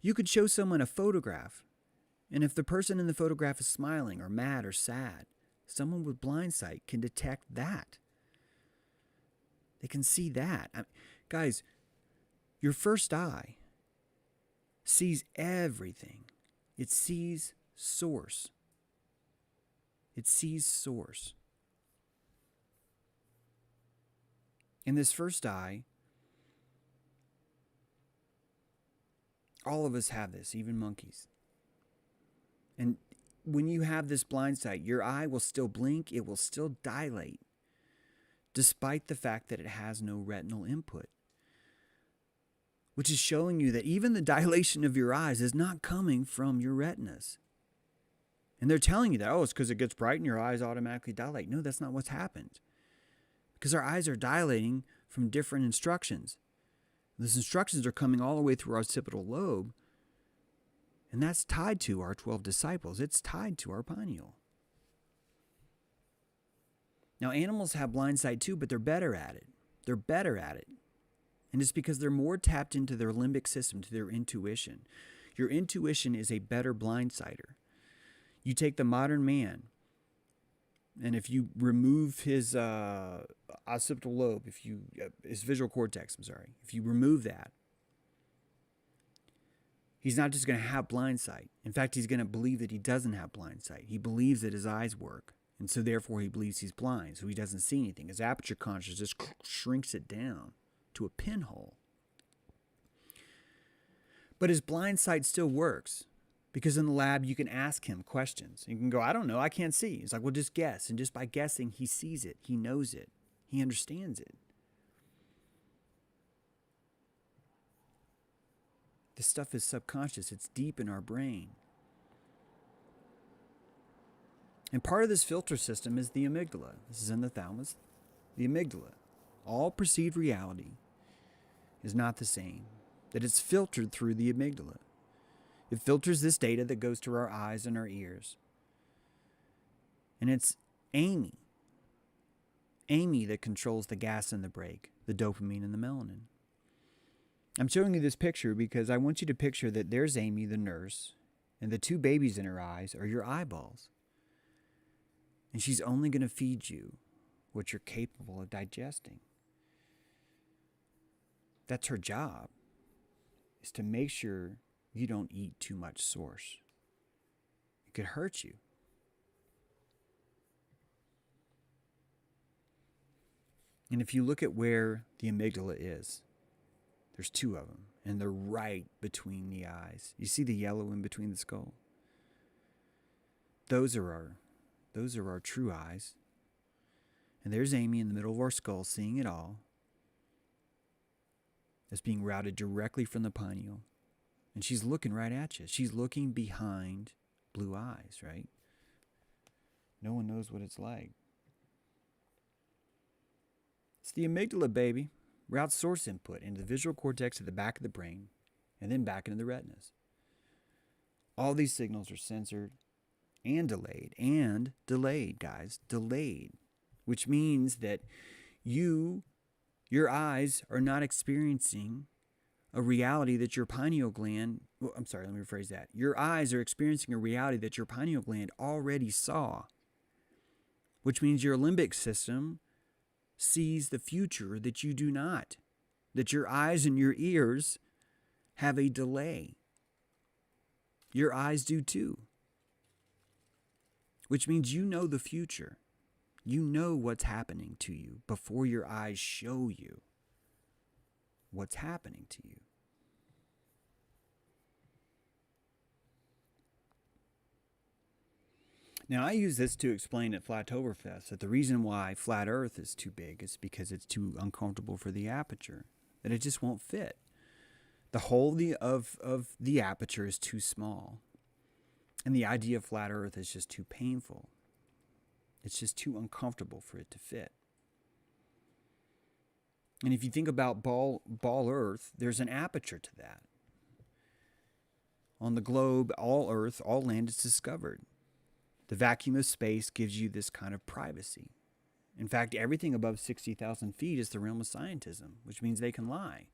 You could show someone a photograph, and if the person in the photograph is smiling or mad or sad, someone with blind sight can detect that. They can see that. Guys, your first eye sees everything. It sees source. It sees source. In this first eye, all of us have this, even monkeys. And when you have this blind sight, your eye will still blink, it will still dilate, despite the fact that it has no retinal input. Which is showing you that even the dilation of your eyes is not coming from your retinas. And they're telling you that, it's because it gets bright and your eyes automatically dilate. No, that's not what's happened. Because our eyes are dilating from different instructions. Those instructions are coming all the way through our occipital lobe. And that's tied to our 12 disciples. It's tied to our pineal. Now, animals have blind sight too, but they're better at it. They're better at it. And it's because they're more tapped into their limbic system, to their intuition. Your intuition is a better blindsighter. You take the modern man, and if you remove his occipital lobe, his visual cortex, if you remove that, he's not just going to have blind sight. In fact, he's going to believe that he doesn't have blind sight. He believes that his eyes work, and so therefore he believes he's blind, so he doesn't see anything. His aperture consciousness shrinks it down to a pinhole. But his blind sight still works. Because in the lab, you can ask him questions. You can go, I don't know, I can't see. He's like, well, just guess. And just by guessing, he sees it. He knows it. He understands it. This stuff is subconscious. It's deep in our brain. And part of this filter system is the amygdala. This is in the thalamus. The amygdala. All perceived reality is not the same. That it's filtered through the amygdala. It filters this data that goes to our eyes and our ears. And it's Amy that controls the gas and the brake, the dopamine and the melanin. I'm showing you this picture because I want you to picture that there's Amy, the nurse, and the two babies in her eyes are your eyeballs. And she's only going to feed you what you're capable of digesting. That's her job, is to make sure you don't eat too much source. It could hurt you. And if you look at where the amygdala is, there's two of them, and they're right between the eyes. You see the yellow in between the skull? Those are our true eyes. And there's Amy in the middle of our skull seeing it all. It's being routed directly from the pineal. And she's looking right at you. She's looking behind blue eyes, right? No one knows what it's like. It's the amygdala, baby. Routes source input into the visual cortex at the back of the brain and then back into the retinas. All these signals are censored and delayed, guys. Delayed. Which means that your eyes are not experiencing a reality that your pineal gland, let me rephrase that. Your eyes are experiencing a reality that your pineal gland already saw, which means your limbic system sees the future that you do not, that your eyes and your ears have a delay. Your eyes do too. Which means you know the future. You know what's happening to you before your eyes show you what's happening to you. Now, I use this to explain at Flattoberfest that the reason why Flat Earth is too big is because it's too uncomfortable for the aperture, that it just won't fit. The hole of the aperture is too small. And the idea of Flat Earth is just too painful. It's just too uncomfortable for it to fit. And if you think about ball Earth, there's an aperture to that. On the globe, all Earth, all land is discovered. The vacuum of space gives you this kind of privacy. In fact, everything above 60,000 feet is the realm of scientism, which means they can lie,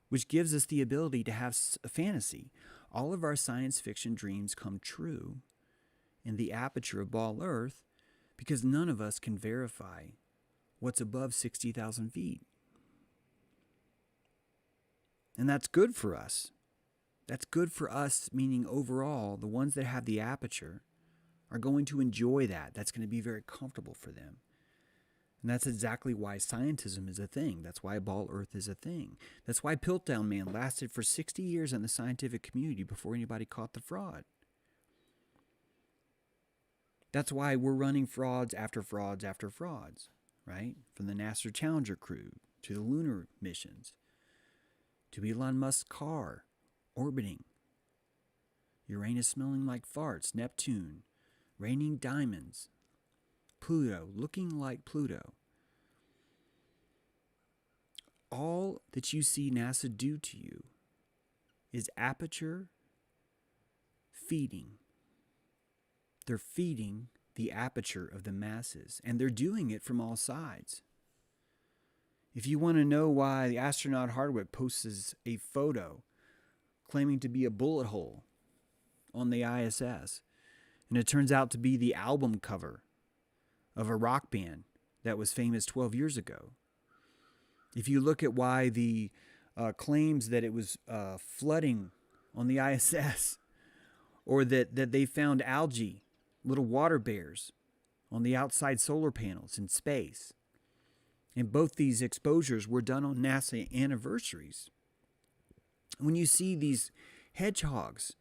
which gives us the ability to have a fantasy. All of our science fiction dreams come true in the aperture of ball Earth because none of us can verify what's above 60,000 feet. And that's good for us. That's good for us, meaning overall, the ones that have the aperture are going to enjoy that. That's going to be very comfortable for them. And that's exactly why scientism is a thing. That's why ball Earth is a thing. That's why Piltdown Man lasted for 60 years in the scientific community before anybody caught the fraud. That's why we're running frauds after frauds after frauds, right? From the NASA Challenger crew to the lunar missions to Elon Musk's car orbiting, Uranus smelling like farts, Neptune raining diamonds, Pluto looking like Pluto. All that you see NASA do to you is aperture feeding. They're feeding the aperture of the masses, and they're doing it from all sides. If you want to know why the astronaut Hardwick posts a photo claiming to be a bullet hole on the ISS, and it turns out to be the album cover of a rock band that was famous 12 years ago. If you look at why the claims that it was flooding on the ISS, or that they found algae, little water bears, on the outside solar panels in space, and both these exposures were done on NASA anniversaries. When you see these hedgehogs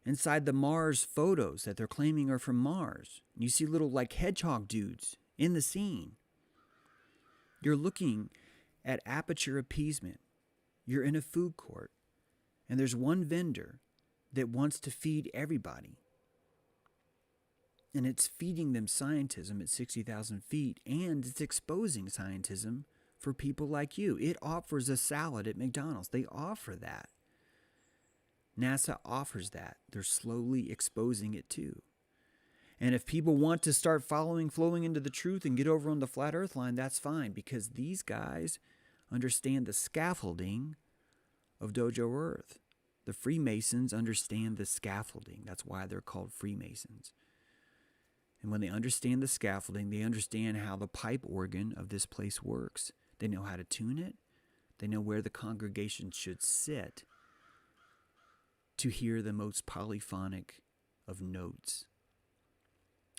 inside the Mars photos that they're claiming are from Mars, you see little like hedgehog dudes in the scene. You're looking at aperture appeasement. You're in a food court, and there's one vendor that wants to feed everybody. And it's feeding them scientism at 60,000 feet, and it's exposing scientism for people like you. It offers a salad at McDonald's. They offer that. NASA offers that. They're slowly exposing it too. And if people want to start flowing into the truth and get over on the flat earth line, that's fine, because these guys understand the scaffolding of Dojo Earth. The Freemasons understand the scaffolding. That's why they're called Freemasons. And when they understand the scaffolding, they understand how the pipe organ of this place works. They know how to tune it. They know where the congregation should sit to hear the most polyphonic of notes.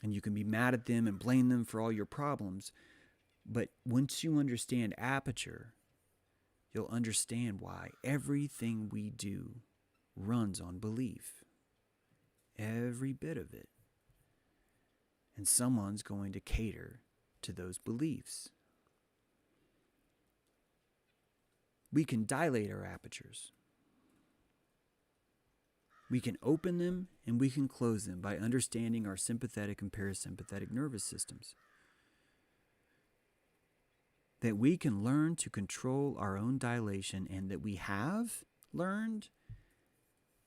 And you can be mad at them and blame them for all your problems, but once you understand aperture, you'll understand why everything we do runs on belief. Every bit of it. And someone's going to cater to those beliefs. We can dilate our apertures. We can open them and we can close them by understanding our sympathetic and parasympathetic nervous systems. That we can learn to control our own dilation, and that we have learned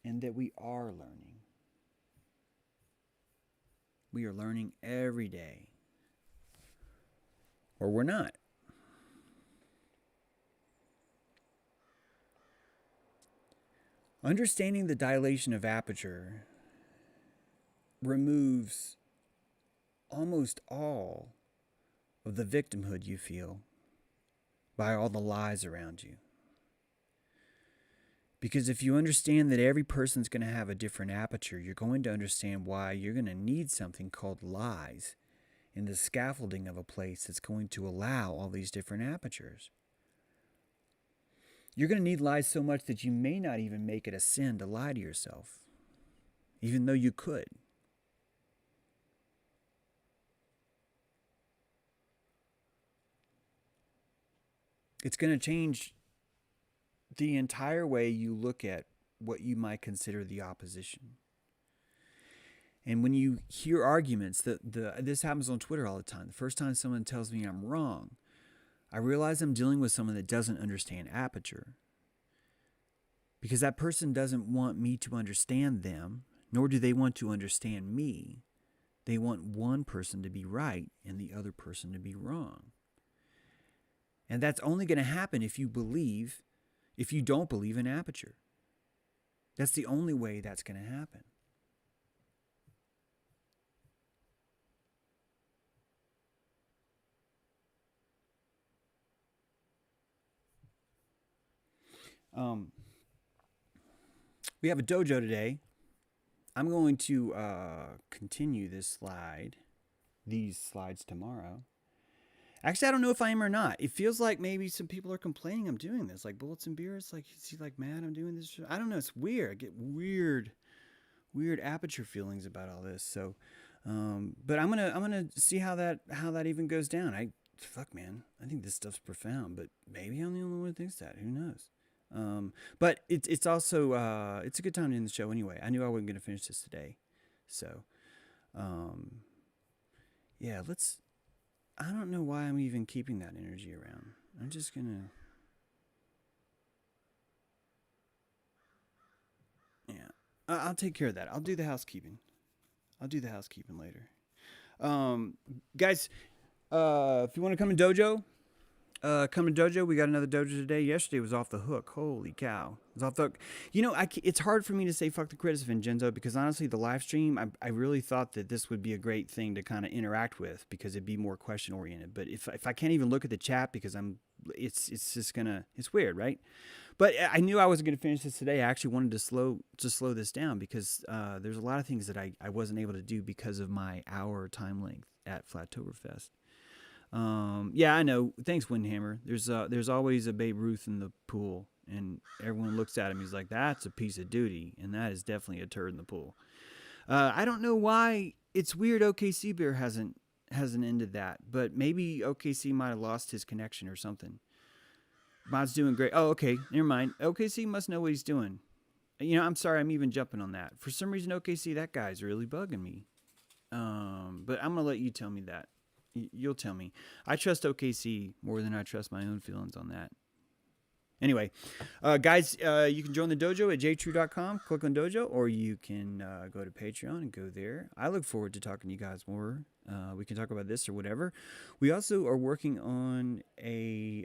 and that we are learning. We are learning every day. Or we're not. Understanding the dilation of aperture removes almost all of the victimhood you feel by all the lies around you. Because if you understand that every person's going to have a different aperture, you're going to understand why you're going to need something called lies in the scaffolding of a place that's going to allow all these different apertures. You're going to need lies so much that you may not even make it a sin to lie to yourself, even though you could. It's going to change the entire way you look at what you might consider the opposition. And when you hear arguments, this happens on Twitter all the time. The first time someone tells me I'm wrong, I realize I'm dealing with someone that doesn't understand Aperture. Because that person doesn't want me to understand them, nor do they want to understand me. They want one person to be right and the other person to be wrong. And that's only going to happen if you don't believe in Aperture. That's the only way that's going to happen. We have a dojo today. I'm going to continue these slides tomorrow. Actually, I don't know if I am or not. It feels like maybe some people are complaining I'm doing this. Like Bullets and Beers, like, is he like mad I'm doing this? I don't know. It's weird. I get weird Aperture feelings about all this. So, but I'm gonna see how that even goes down. Fuck man, I think this stuff's profound. But maybe I'm the only one who thinks that. Who knows? But it's also it's a good time to end the show anyway. I knew I wasn't gonna finish this today, so yeah. I don't know why I'm even keeping that energy around. I'm just gonna, yeah. I'll take care of that. I'll do the housekeeping. Later. Guys, if you want to come to dojo. Come to dojo. We got another dojo today. Yesterday was off the hook. Holy cow. It was off the hook. You know, it's hard for me to say fuck the critics of Vincenzo because honestly, the live stream, I really thought that this would be a great thing to kind of interact with because it'd be more question oriented. But if I can't even look at the chat because it's just gonna, it's weird, right? But I knew I wasn't gonna finish this today. I actually wanted to slow this down because there's a lot of things that I wasn't able to do because of my hour time length at Flattoberfest. Yeah, I know. Thanks, Windhammer. There's always a Babe Ruth in the pool, and everyone looks at him. He's like, "That's a piece of duty," and that is definitely a turd in the pool. I don't know why. It's weird. OKC Bear hasn't ended that, but maybe OKC might have lost his connection or something. Mod's doing great. Oh, okay. Never mind. OKC must know what he's doing. You know, I'm sorry. I'm even jumping on that. For some reason, OKC, that guy's really bugging me. But I'm gonna let you tell me that. You'll tell me. I trust OKC more than I trust my own feelings on that. Anyway, guys, you can join the dojo at jtrue.com, click on dojo, or you can go to Patreon and go there. I look forward to talking to you guys more. We can talk about this or whatever. We also are working on a,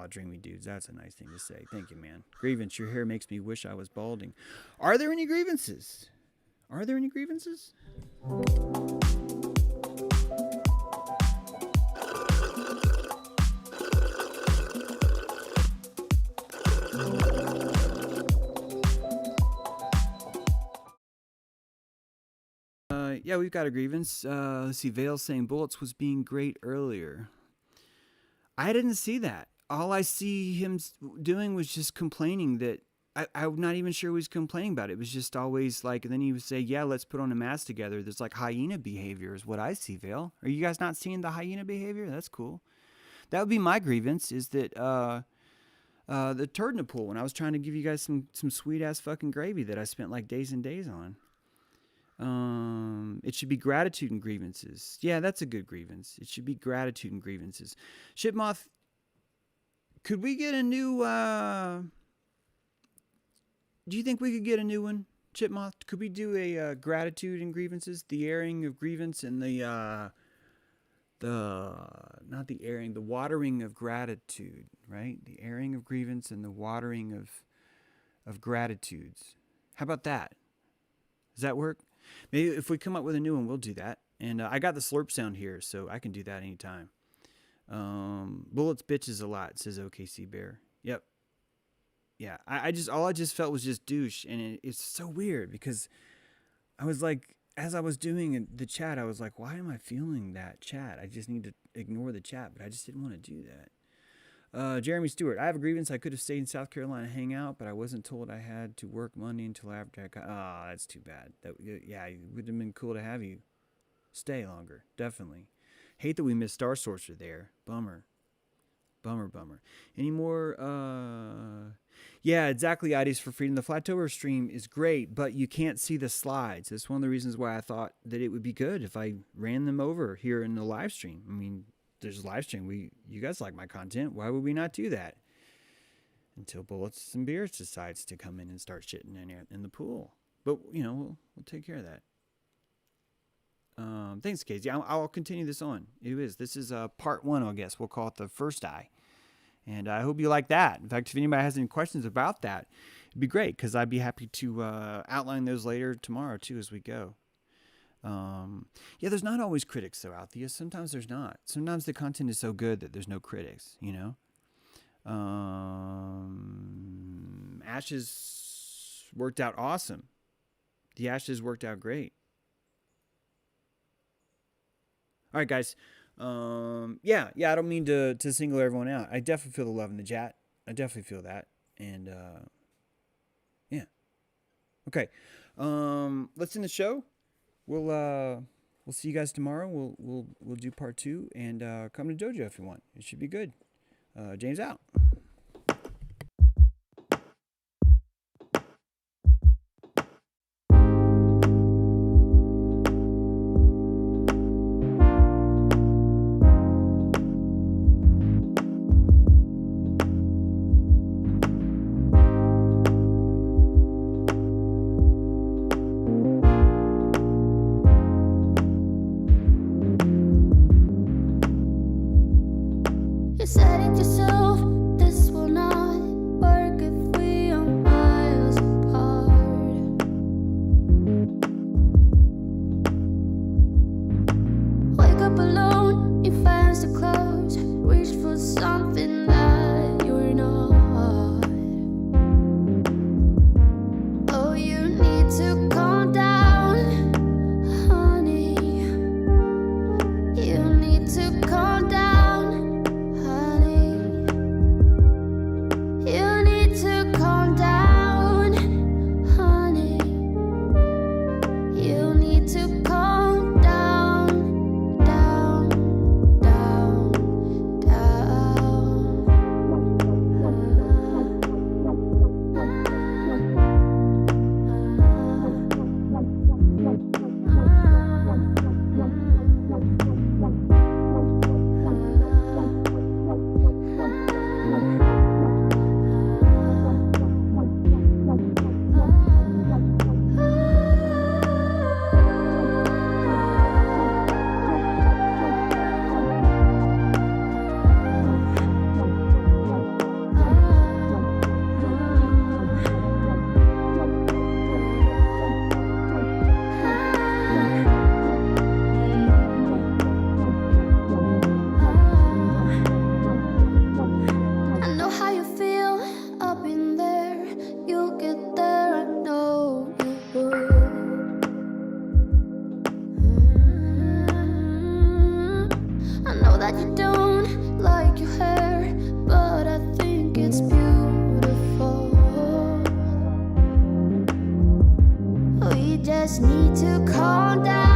dreamy dudes. That's a nice thing to say. Thank you, man. Grievance, your hair makes me wish I was balding. Are there any grievances? Yeah, we've got a grievance. Let's see. Vale saying Bullets was being great earlier. I didn't see that. All I see him doing was just complaining that I'm not even sure what he's complaining about. It was just always like, and then he would say, yeah, let's put on a mask together. There's like hyena behavior is what I see, Vale. Are you guys not seeing the hyena behavior? That's cool. That would be my grievance is that the turd in the pool when I was trying to give you guys some sweet ass fucking gravy that I spent like days and days on. It should be gratitude and grievances. Yeah, that's a good grievance. It should be gratitude and grievances. Shitmoth, could we get a new, do you think we could get a new one? Chipmoth, could we do a gratitude and grievances? The airing of grievance and the watering of gratitude, right? The airing of grievance and the watering of gratitudes. How about that? Does that work? Maybe if we come up with a new one, we'll do that. And I got the slurp sound here, so I can do that anytime. Bullets bitches a lot, says OKC Bear. Yep. yeah, all I just felt was just douche, and it's so weird because I was like, as I was doing the chat, I was like, why am I feeling that chat? I just need to ignore the chat, but I just didn't want to do that. Jeremy Stewart, I have a grievance. I could have stayed in South Carolina and hang out, but I wasn't told I had to work Monday until after I got. Oh, that's too bad. Yeah, it would have been cool to have you stay longer. Definitely. Hate that we missed Star Sorcerer there. Bummer. Any more? Yeah, exactly. Ideas for Freedom. The Flattober stream is great, but you can't see the slides. That's one of the reasons why I thought that it would be good if I ran them over here in the live stream. I mean, there's a live stream. You guys like my content. Why would we not do that? Until Bullets and Beers decides to come in and start shitting in the pool. But, we'll take care of that. Thanks, Casey. I'll continue this on. This is part 1, I guess. We'll call it the first eye. And I hope you like that. In fact, if anybody has any questions about that, it'd be great because I'd be happy to outline those later tomorrow, too, as we go. Yeah, there's not always critics, though, Althea. Sometimes there's not. Sometimes the content is so good that there's no critics, Ashes worked out awesome. The Ashes worked out great. All right, guys. Yeah, I don't mean to single everyone out. I definitely feel the love in the chat. I definitely feel that. And, yeah. Okay. Let's end the show. We'll see you guys tomorrow. We'll do part 2 and come to Dojo if you want. It should be good. James out. You said it yourself, this will not work if we are miles apart. Wake up alone, your fans are closed. Reach for something that you're not. Oh, you need to calm down, honey. You need to calm down. Just need to calm down.